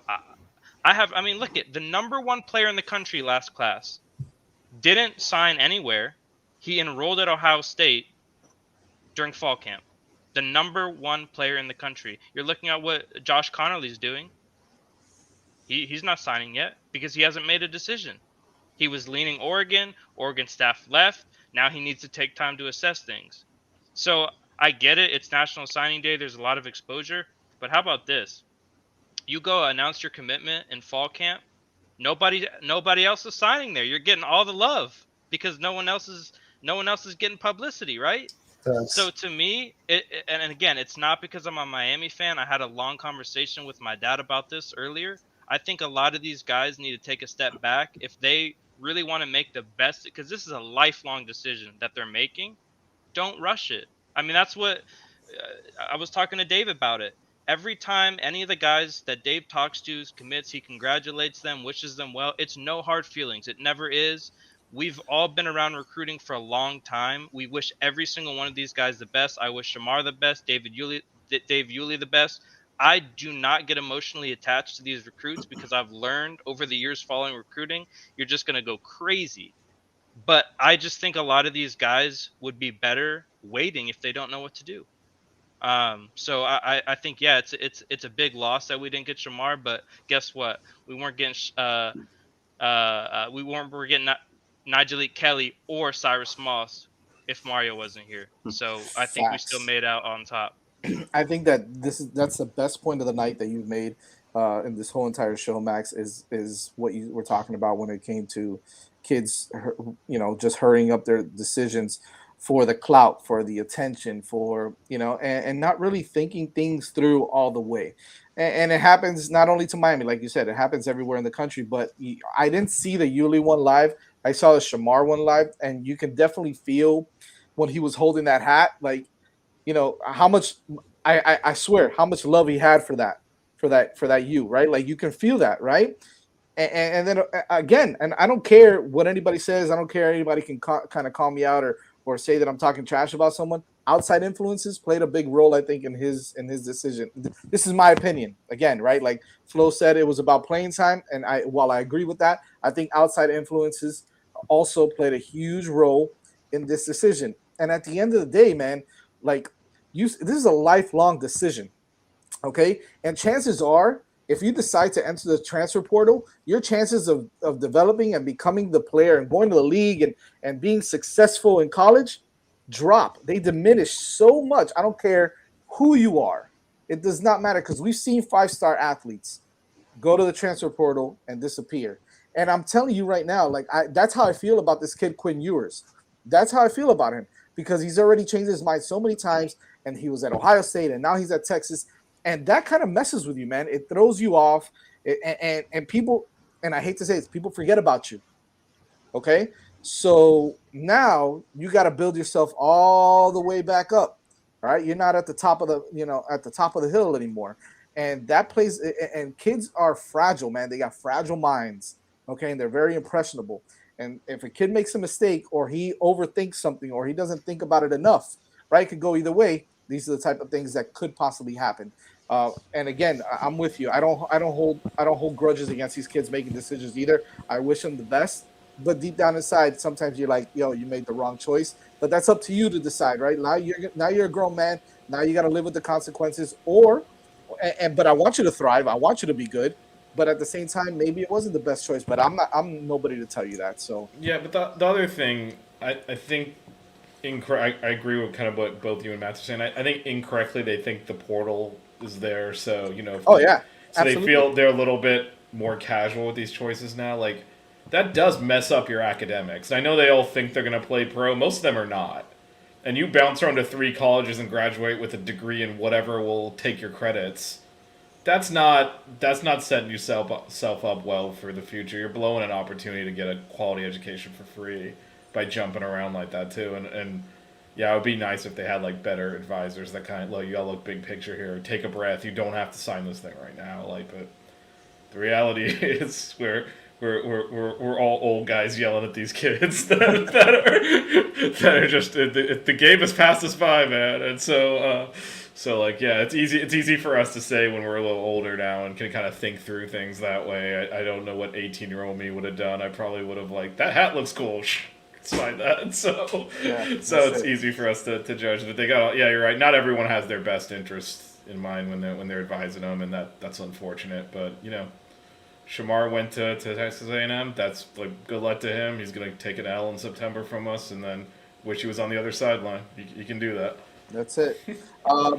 I mean, look at the number one player in the country last class didn't sign anywhere. He enrolled at Ohio State during fall camp. The number one player in the country. You're looking at what Josh Connerly's doing. He's not signing yet because he hasn't made a decision. He was leaning Oregon. Oregon staff left. Now he needs to take time to assess things. So I get it. It's National Signing Day. There's a lot of exposure. But how about this? You go announce your commitment in fall camp. Nobody else is signing there. You're getting all the love because no one else is getting publicity, right? Thanks. So to me, and again, it's not because I'm a Miami fan. I had a long conversation with my dad about this earlier. I think a lot of these guys need to take a step back if they really want to make the best, because this is a lifelong decision that they're making. Don't rush it. I mean, that's what I was talking to Dave about it. Every time any of the guys that Dave talks to commits, he congratulates them, wishes them well. It's no hard feelings. It never is. We've all been around recruiting for a long time. We wish every single one of these guys the best. I wish Shamar the best, Dave Yuli the best. I do not get emotionally attached to these recruits because I've learned over the years following recruiting, you're just going to go crazy. But I just think a lot of these guys would be better waiting if they don't know what to do. So I think, yeah, it's a big loss that we didn't get Shamar, but guess what? We weren't getting we're getting Nigel Kelly or Cyrus Moss if Mario wasn't here. So I think we still made out on top. I think that that's the best point of the night that you've made in this whole entire show, Max, is what you were talking about when it came to kids, just hurrying up their decisions for the clout, for the attention, for and not really thinking things through all the way. And it happens not only to Miami, like you said, it happens everywhere in the country. But I didn't see the Yuli one live. I saw the Shamar one live, and you can definitely feel when he was holding that hat, like, how much I swear how much love he had for that you, right? Like you can feel that, right? And then again, and I don't care what anybody says. I don't care anybody can kind of call me out or say that I'm talking trash about someone. Outside influences played a big role, I think, in his decision. This is my opinion, again, right? Like Flo said, it was about playing time, and while I agree with that, I think outside influences also played a huge role in this decision. And at the end of the day, man, like this is a lifelong decision, okay? And chances are, if you decide to enter the transfer portal, your chances of developing and becoming the player and going to the league and being successful in college drop. They diminish so much. I don't care who you are. It does not matter, because we've seen 5-star athletes go to the transfer portal and disappear. And I'm telling you right now, like that's how I feel about this kid, Quinn Ewers. That's how I feel about him, because he's already changed his mind so many times, and he was at Ohio State and now he's at Texas. And that kind of messes with you, man. It throws you off, and people, and I hate to say it, people forget about you. Okay, so now you got to build yourself all the way back up. All right, you're not at the top of the hill anymore, and that plays. And kids are fragile, man. They got fragile minds. Okay, and they're very impressionable. And if a kid makes a mistake, or he overthinks something, or he doesn't think about it enough, right, it could go either way. These are the type of things that could possibly happen. And again, I'm with you. I don't hold grudges against these kids making decisions either. I wish them the best. but deep down inside, sometimes you're like, yo, you made the wrong choice. But that's up to you to decide, right? Now you're a grown man. Now you got to live with the consequences. But I want you to thrive. I want you to be good. But at the same time, maybe it wasn't the best choice. But I'm nobody to tell you that. So Yeah, but the other thing, I think, I agree with kind of what both you and Matt are saying. I think incorrectly they think the portal is there, so oh yeah, so absolutely. they feel they're a little bit more casual with these choices now. Like that does mess up your academics. I know they all think they're going to play pro. Most of them are not. And you bounce around to 3 colleges and graduate with a degree in whatever will take your credits. That's not setting yourself up well for the future. You're blowing an opportunity to get a quality education for free by jumping around like that too. And yeah, it would be nice if they had like better advisors that kind of like, you gotta look big picture here. Take a breath. You don't have to sign this thing right now. Like, but the reality is we're all old guys yelling at these kids that are just the game has passed us by, man. And so like, yeah, it's easy for us to say when we're a little older now and can kind of think through things that way. I don't know what 18-year-old me would have done. I probably would have like, that hat looks cool. Let's find that. So it's easy for us to judge. But yeah, you're right. Not everyone has their best interests in mind when they're advising them, and that's unfortunate. But Shamar went to Texas A&M. That's like, good luck to him. He's gonna take an L in September from us, and then wish he was on the other sideline. You can do that. That's it.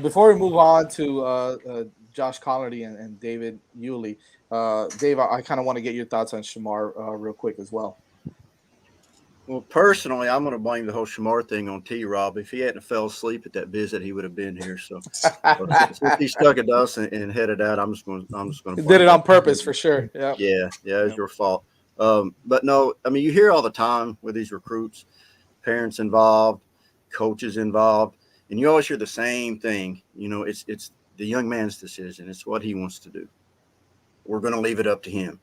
Before we move on to Josh Connerty and David Yulee, Dave, I kind of want to get your thoughts on Shamar real quick as well. Well, personally, I'm going to blame the whole Shamar thing on T-Rob. If he hadn't fell asleep at that visit, he would have been here. So since he stuck at us and headed out, I'm just going to. He did it on purpose for sure. Yeah, it's your fault. But no, I mean, you hear all the time with these recruits, parents involved, coaches involved, and you always hear the same thing. It's the young man's decision. It's what he wants to do. We're going to leave it up to him.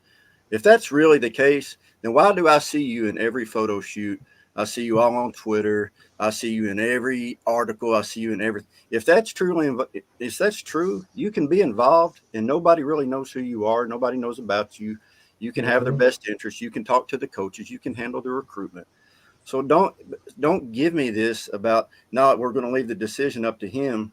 If that's really the case, then why do I see you in every photo shoot? I see you all on Twitter. I see you in every article. I see you in everything. If that's true, you can be involved, and nobody really knows who you are. Nobody knows about you. You can have their best interests. You can talk to the coaches. You can handle the recruitment. So don't give me this about, no, we're going to leave the decision up to him,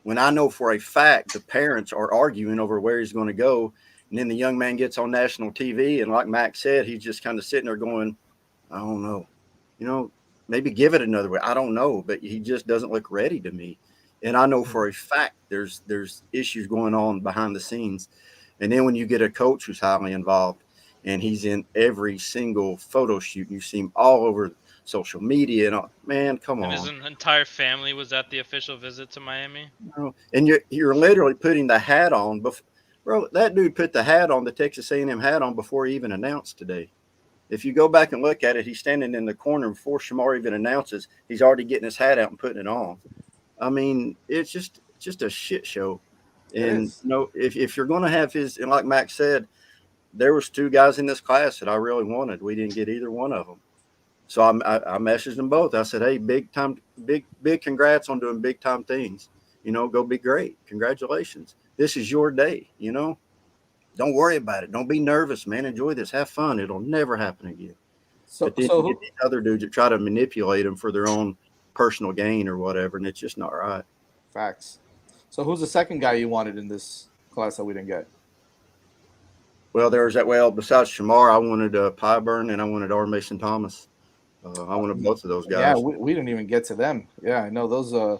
when I know for a fact the parents are arguing over where he's going to go. And then the young man gets on national TV, and like Max said, he's just kind of sitting there going, I don't know. Maybe give it another way. I don't know, but he just doesn't look ready to me. And I know for a fact there's issues going on behind the scenes. And then when you get a coach who's highly involved and he's in every single photo shoot, you see him all over social media and all, man, come on. And his entire family was at the official visit to Miami. And you're literally putting the hat on. Bro, that dude put the hat on, the Texas A&M hat on, before he even announced today. If you go back and look at it, he's standing in the corner before Shamar even announces. He's already getting his hat out and putting it on. I mean, it's just a shit show. And if you're going to have and like Max said, there was 2 guys in this class that I really wanted. We didn't get either one of them. So I messaged them both. I said, hey, big congrats on doing big time things. Go be great. Congratulations. This is your day. Don't worry about it. Don't be nervous, man. Enjoy this. Have fun. It'll never happen again. But then you get these other dudes that try to manipulate them for their own personal gain or whatever, and it's just not right. Facts. So who's the second guy you wanted in this class that we didn't get? Well, besides Shamar, I wanted Pyburn and I wanted R. Mason Thomas. I wanted both of those guys. Yeah, we didn't even get to them. Yeah, I know those.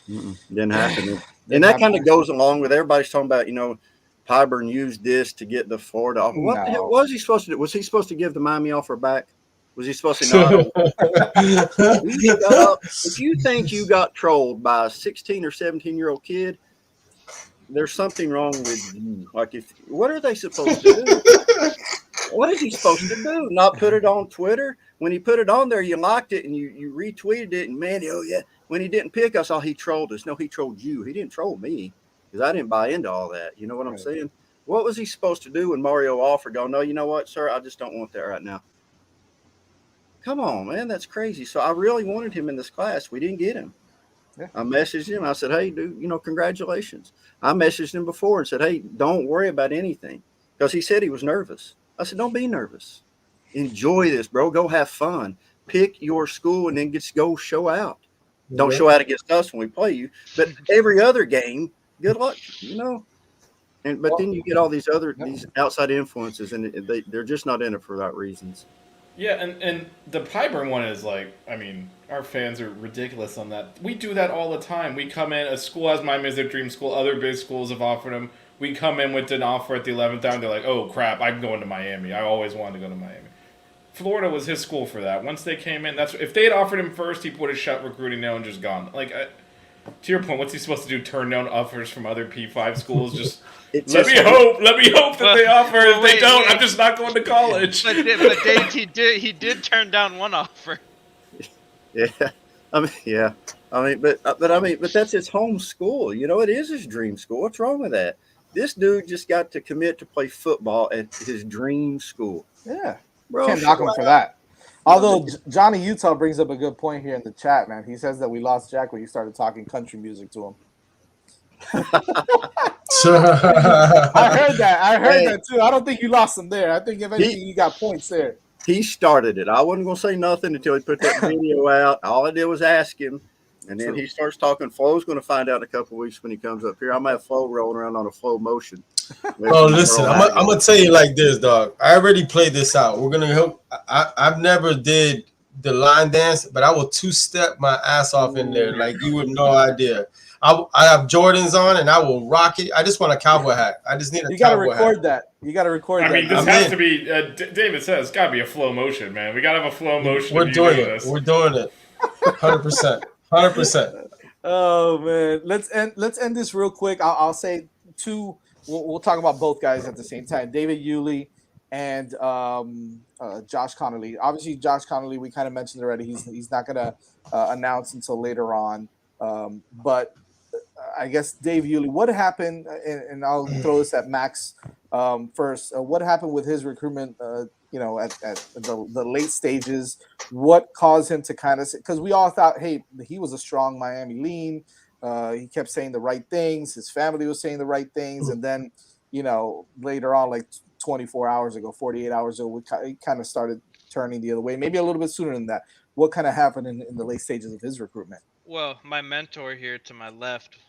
Didn't happen. And that kind of goes along with everybody's talking about, Pyburn used this to get the Florida offer. What the hell was he supposed to do? Was he supposed to give the Miami offer back? Was he supposed to not? If you think you got trolled by a 16 or 17-year-old kid, there's something wrong with you. Like, what are they supposed to do? What is he supposed to do? Not put it on Twitter? When he put it on there, you liked it and you retweeted it, and man, oh yeah. When he didn't pick us, he trolled us. No, he trolled you. He didn't troll me because I didn't buy into all that. You know what I'm saying? What was he supposed to do when Mario offered? Go, no, you know what, sir? I just don't want that right now. Come on, man. That's crazy. So I really wanted him in this class. We didn't get him. Yeah. I messaged him. I said, hey, dude, congratulations. I messaged him before and said, hey, don't worry about anything, because he said he was nervous. I said, don't be nervous. Enjoy this, bro. Go have fun. Pick your school and then go show out. Don't show out against us when we play you, but every other game, good luck, but then you get all these outside influences, and they're just not in it for the right reasons. Yeah, and the Pyburn one is like, I mean, our fans are ridiculous on that. We do that all the time. We come in, a school has Miami as their dream school. Other big schools have offered them. We come in with an offer at the 11th hour, and they're like, oh crap, I'm going to Miami. I always wanted to go to Miami. Florida was his school for that. Once they came in, if they had offered him first, he would have shut recruiting down and just gone. Like, to your point, what's he supposed to do? Turn down offers from other P5 schools? Let me hope that they offer. If they don't, I'm just not going to college. But Dave, he did turn down one offer. Yeah, but that's his home school. It is his dream school. What's wrong with that? This dude just got to commit to play football at his dream school. Yeah. Bro, can't knock him for that. Although Johnny Utah brings up a good point here in the chat, man. He says that we lost Jack when you started talking country music to him. I heard that too. I don't think you lost him there. I think if anything, you got points there. He started it. I wasn't going to say nothing until he put that video out. All I did was ask him, and then he starts talking. Flo's going to find out in a couple of weeks when he comes up here. I'm going to have Flo rolling around on a Flo motion. Bro, listen, I'm gonna tell you like this, dog. I already played this out. We're gonna help. I've never did the line dance, but I will two-step my ass off in there like you have no idea. I have Jordans on and I will rock it. I just want a cowboy hat. I just need a. You gotta record that. You gotta record. I mean, this has to be. David says it's gotta be a flow motion, man. We gotta have a flow motion. We're doing it. We're doing it. 100%. 100%. Oh man, let's end this real quick. I'll say two. We'll talk about both guys at the same time. David Yulee and Josh Connolly. Obviously, Josh Connolly, we kind of mentioned already. He's not going to announce until later on. But I guess Dave Yulee, what happened? And I'll throw this at Max first. What happened with his recruitment? At the late stages. What caused him to kind of? Because we all thought, hey, he was a strong Miami lean. He kept saying the right things. His family was saying the right things. And then, later on, like 24 hours ago, 48 hours ago, he kind of started turning the other way, maybe a little bit sooner than that. What kind of happened in the late stages of his recruitment? Well, my mentor here to my left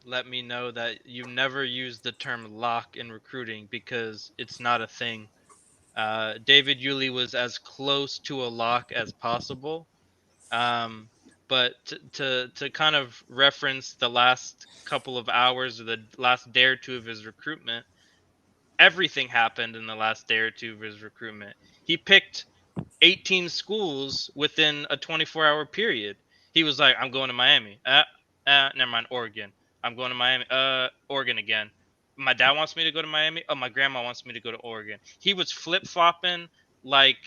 let me know that you never use the term lock in recruiting because it's not a thing. David Yulee was as close to a lock as possible. But to kind of reference the last couple of hours or the last day or two of his recruitment, everything happened in the last day or two of his recruitment. He picked 18 schools within a 24-hour period. He was like, I'm going to Miami. Never mind, Oregon. I'm going to Miami. Oregon again. My dad wants me to go to Miami. Oh, my grandma wants me to go to Oregon. He was flip-flopping like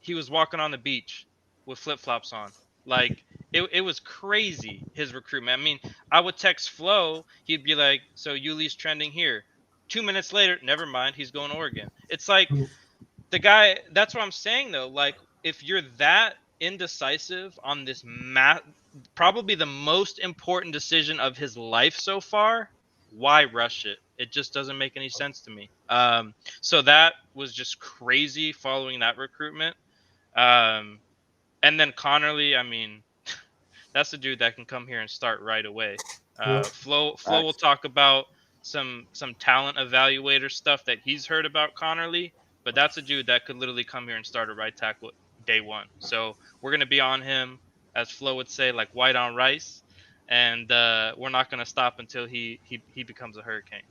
he was walking on the beach with flip-flops on. Like, it was crazy, his recruitment. I mean, I would text Flo. He'd be like, so Yulee's trending here. 2 minutes later, never mind, he's going to Oregon. It's like the guy, that's what I'm saying, though. Like, if you're that indecisive on this probably the most important decision of his life so far, why rush it? It just doesn't make any sense to me. So that was just crazy following that recruitment. And then Connerly, I mean, that's the dude that can come here and start right away. Flo will talk about some talent evaluator stuff that he's heard about Connerly, but that's a dude that could literally come here and start a right tackle day one. So we're going to be on him, as Flo would say, like white on rice, and we're not going to stop until he becomes a hurricane.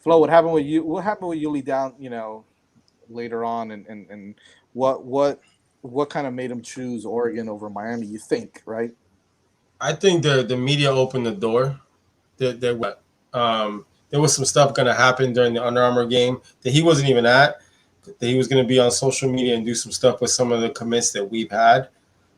Flo, what happened with you? What happened with Yulee down, later on, and what kind of made him choose Oregon over Miami? You think, right? I think the media opened the door. There was some stuff going to happen during the Under Armour game that he wasn't even at. That he was going to be on social media and do some stuff with some of the commits that we've had,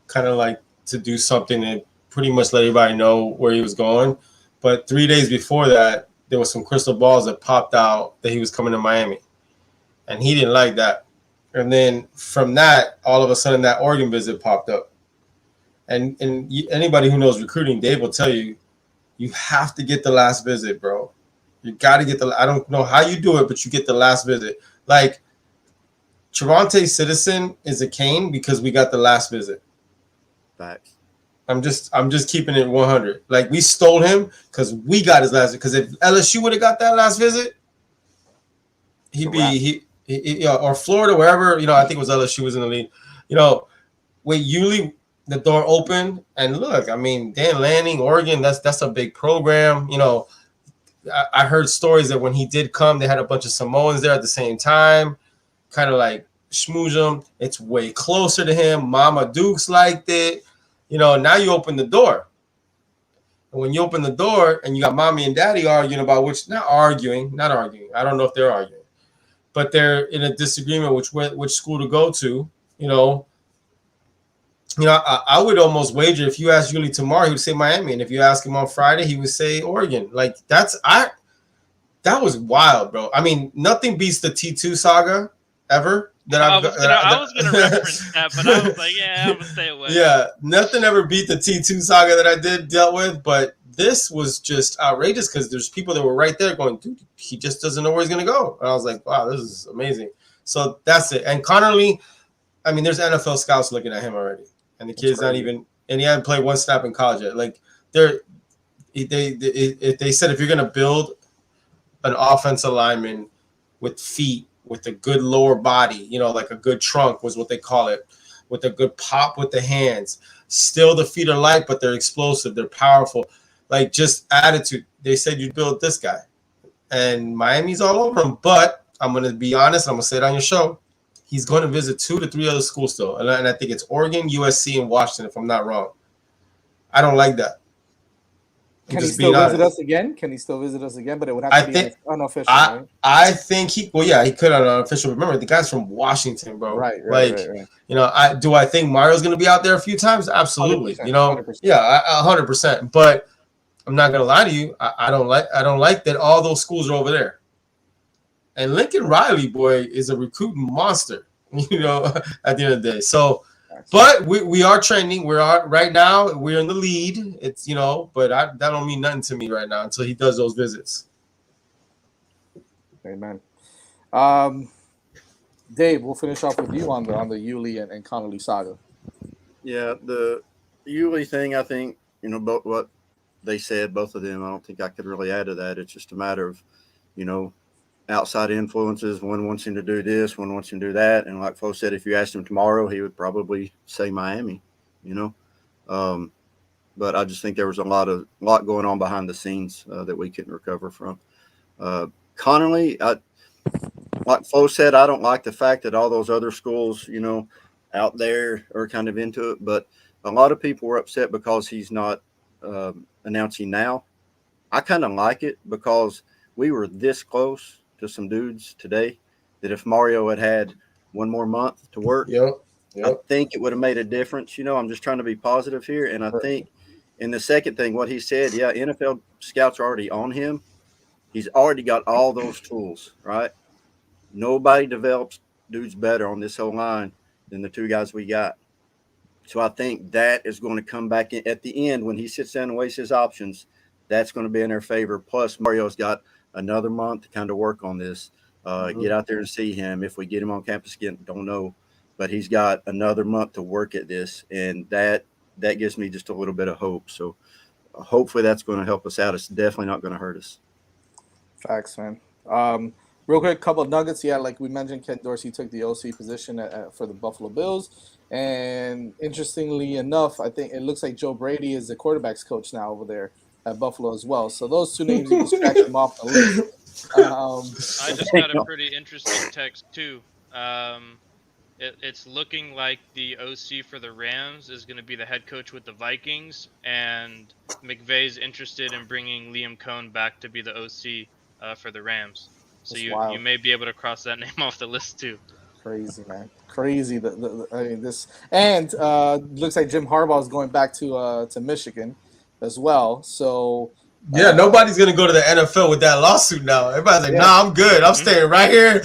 kind of like to do something and pretty much let everybody know where he was going. But 3 days before that, there was some crystal balls that popped out that he was coming to Miami, and he didn't like that. And then from that, all of a sudden, that Oregon visit popped up. And anybody who knows recruiting, Dave will tell you, you have to get the last visit, bro. You got to get I don't know how you do it, but you get the last visit. Like, Trevonte Citizen is a Cane because we got the last visit. Facts. I'm just keeping it 100. Like, we stole him because we got his last. Because if LSU would have got that last visit, he'd be or Florida, wherever. You know, I think it was LSU was in the league. You know, with Yulee, the door open, and look, I mean, Dan Lanning, Oregon, that's a big program. You know, I heard stories that when he did come, they had a bunch of Samoans there at the same time, kind of like schmooze him. It's way closer to him. Mama Dukes liked it. You know, now you open the door. And when you open the door and you got mommy and daddy arguing about not arguing. I don't know if they're arguing, but they're in a disagreement which school to go to. You know, I would almost wager if you ask Yulee tomorrow, he would say Miami. And if you ask him on Friday, he would say Oregon. Like, that was wild, bro. I mean, nothing beats the T2 saga ever. I was gonna reference that, but I was like, yeah, I'm gonna stay away. Yeah, nothing ever beat the T2 saga that I dealt with, but this was just outrageous because there's people that were right there going, dude, he just doesn't know where he's gonna go. And I was like, wow, this is amazing. So that's it. And Connerly, I mean, there's NFL scouts looking at him already, and the kid's not even, and he hadn't played one snap in college yet. Like, they said if you're gonna build an offensive lineman with feet, with a good lower body, you know, like a good trunk was what they call it, with a good pop with the hands. Still, the feet are light, but they're explosive. They're powerful. Like, just attitude. They said you'd build this guy. And Miami's all over him. But I'm going to be honest. I'm going to say it on your show. He's going to visit 2 to 3 other schools still. And I think it's Oregon, USC, and Washington, if I'm not wrong. I don't like that. Can he still visit us again? But it would have to be unofficial, right? I think he could on unofficial. Remember, the guy's from Washington, bro. Right. You know, do I think Mario's going to be out there a few times? Absolutely. You know, 100%. Yeah, 100%. But I'm not going to lie to you. I don't like that all those schools are over there. And Lincoln Riley, boy, is a recruiting monster, you know, at the end of the day. So, but we are trending. Right now, we're in the lead. It's, you know, but that don't mean nothing to me right now until he does those visits. Amen. Dave, we'll finish off with you on the Yulee and Connerly saga. Yeah, the Yulee thing, I think, you know, both what they said, both of them, I don't think I could really add to that. It's just a matter of, you know, outside influences. One wants him to do this, one wants him to do that. And like Fo said, if you asked him tomorrow, he would probably say Miami, you know. But I just think there was a lot going on behind the scenes that we couldn't recover from. Connerly, like Fo said, I don't like the fact that all those other schools, you know, out there are kind of into it. But a lot of people were upset because he's not announcing now. I kind of like it because we were this close to some dudes today that if Mario had one more month to work, I think it would have made a difference. You know, I'm just trying to be positive here. And I think in the second thing, what he said, NFL scouts are already on him. He's already got all those tools, right? Nobody develops dudes better on this whole line than the 2 guys we got. So I think that is going to come back in at the end when he sits down and weighs his options. That's going to be in their favor. Plus, Mario's got another month to kind of work on this. Get out there and see him. If we get him on campus again, don't know. But he's got another month to work at this, and that gives me just a little bit of hope. So hopefully that's going to help us out. It's definitely not going to hurt us. Facts, man. Real quick, couple of nuggets. Yeah, like we mentioned, Ken Dorsey took the OC position for the Buffalo Bills. And interestingly enough, I think it looks like Joe Brady is the quarterback's coach now over there at Buffalo as well. So those 2 names, you can scratch them off the list. I just got a pretty interesting text, too. It's looking like the OC for the Rams is going to be the head coach with the Vikings, and McVay's interested in bringing Liam Cohn back to be the OC for the Rams. So you may be able to cross that name off the list too. Crazy, man. Crazy. I mean, this, and looks like Jim Harbaugh is going back to Michigan as well. So nobody's gonna go to the NFL with that lawsuit now. Everybody's like, "Nah, I'm good. I'm staying right here.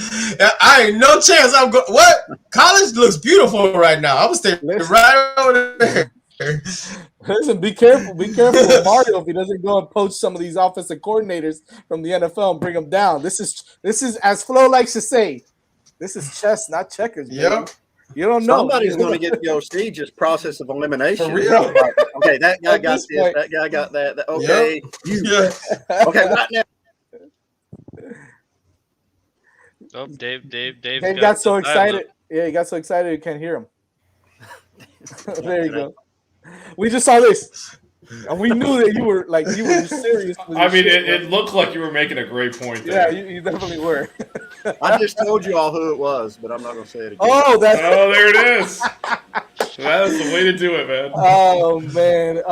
I ain't no chance. I'm going. What? College looks beautiful right now. I'm staying right over there." Listen, be careful with Mario if he doesn't go and poach some of these offensive coordinators from the NFL and bring them down. This is as Flo likes to say, This is chess, not checkers. Baby. Yep. You don't know. Somebody's going to get POC just process of elimination. For real. Okay, that guy At got this this. point- That guy got that. Okay, Yeah. okay, right now. Oh, Dave Dave got so excited. Yeah, he got so excited you can't hear him. There you go. We just saw this, and we knew that you were serious. with I your mean, shit, it looked like you were making a great point yeah, there. you definitely were. I just told you all who it was, but I'm not going to say it again. Oh, that's. Oh, there it is. That's the way to do it, man. Oh man.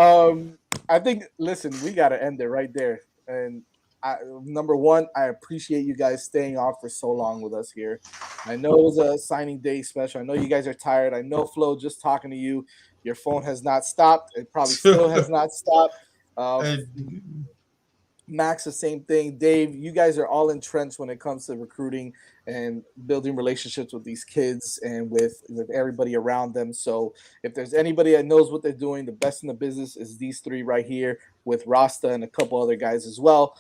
I think. Listen, we got to end it right there. And number one, I appreciate you guys staying off for so long with us here. I know it was a signing day special. I know you guys are tired. I know, Flo, just talking to you, your phone has not stopped. It probably still has not stopped. Max, the same thing. Dave, you guys are all entrenched when it comes to recruiting and building relationships with these kids and with everybody around them. So if there's anybody that knows what they're doing, the best in the business is these three right here with Rasta and a couple other guys as well.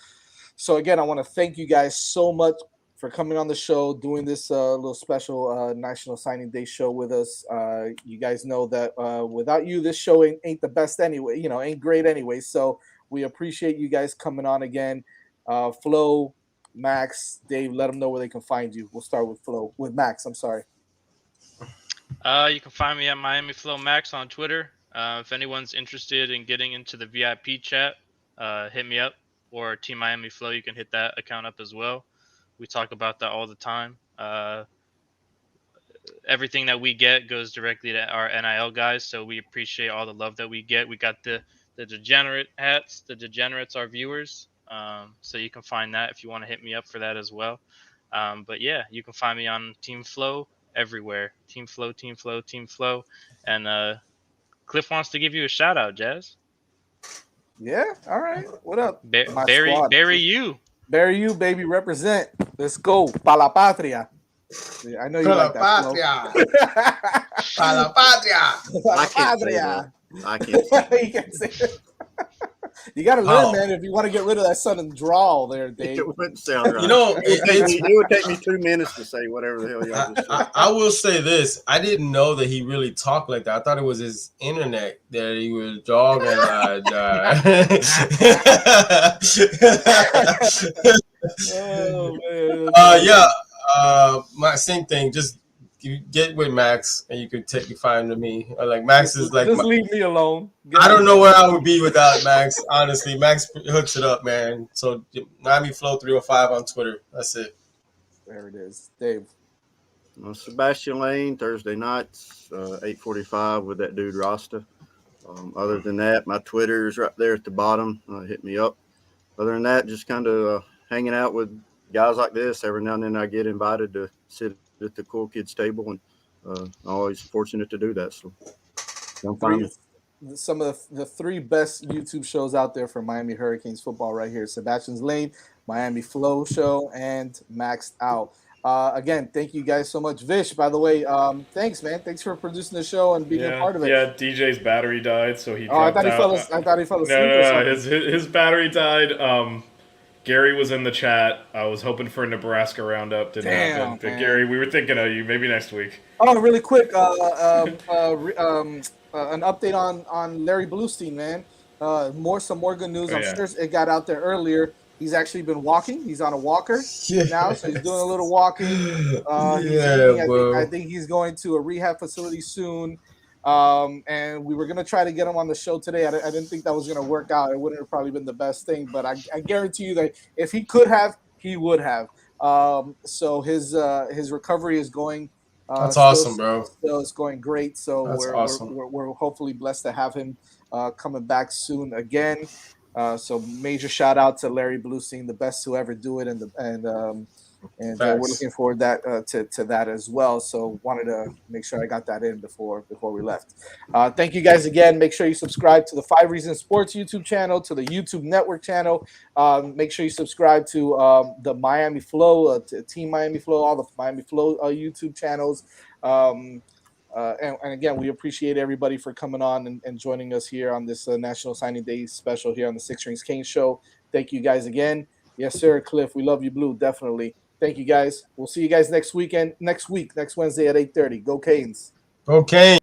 So again, I want to thank you guys so much for coming on the show, doing this little special National Signing Day show with us. You guys know that without you, this show ain't the best anyway, ain't great anyway. So we appreciate you guys coming on again. Flo, Max, Dave, let them know where they can find you. We'll start with Max. I'm sorry. You can find me at Miami Flow Max on Twitter. If anyone's interested in getting into the VIP chat, hit me up. Or Team Miami Flow, you can hit that account up as well. We talk about that all the time. Everything that we get goes directly to our NIL guys, so we appreciate all the love that we get. We got the degenerate hats. The degenerates are viewers, so you can find that if you want to hit me up for that as well. But yeah, you can find me on Team Flow everywhere. Team Flow, Team Flow, Team Flow. And Cliff wants to give you a shout out, Jazz. Yeah, all right. What up? Barry you, baby, represent. Let's go. Pa la patria. Yeah, I know you like that. Pa la patria. I can't say that. I can't say that. You can't say it. You got to learn, man, if you want to get rid of that southern drawl there, Dave. It wouldn't sound right. It would take me 2 minutes to say whatever the hell y'all just said. I will say this. I didn't know that he really talked like that. I thought it was his internet that he was jogging. Oh, man. Yeah. My same thing. Just you get with Max, and you could find me. Like Max is like. Just leave me alone. I don't know where I would be without Max. Honestly, Max hooks it up, man. So Miami Flow 305 on Twitter. That's it. There it is, Dave. Sebastian Lane Thursday nights, 8:45 with that dude Rasta. Other than that, my Twitter is right there at the bottom. Hit me up. Other than that, just kind of hanging out with guys like this. Every now and then I get invited to sit at the cool kids table, and I'm always fortunate to do that. So don't find me. Some of the three best YouTube shows out there for Miami Hurricanes football right here: Sebastian's Lane, Miami Flow Show, and Maxed Out. Again, thank you guys so much. Vish, by the way, thanks, man. Thanks for producing the show and being a part of it. Yeah, DJ's battery died, so he. I thought he fell asleep. No. His battery died. Gary was in the chat. I was hoping for a Nebraska roundup. Didn't happen. But man. Gary, we were thinking of you. Maybe next week. Oh, really quick. An update on Larry Bluestein, man. Some more good news. I'm sure it got out there earlier. He's actually been walking. He's on a walker now, so he's doing a little walking. I think he's going to a rehab facility soon. And we were going to try to get him on the show today. I didn't think that was going to work out. It wouldn't have probably been the best thing, but I guarantee you that if he could have, he would have. So his recovery is going. That's awesome, bro. Still, it's going great. So awesome. We're hopefully blessed to have him coming back soon again. So major shout out to Larry Bluestein, the best to ever do it, and we're looking forward to that as well. So wanted to make sure I got that in before we left. Thank you guys again. Make sure you subscribe to the 5 Reasons Sports YouTube channel, to the YouTube Network channel. Make sure you subscribe to the Miami Flow, to Team Miami Flow, all the Miami Flow YouTube channels. And again, we appreciate everybody for coming on and joining us here on this National Signing Day special here on the Six Rings Canes Show. Thank you guys again. Yes, sir, Cliff. We love you, Blue. Definitely. Thank you, guys. We'll see you guys next weekend, next Wednesday at 8:30. Go Canes. Okay.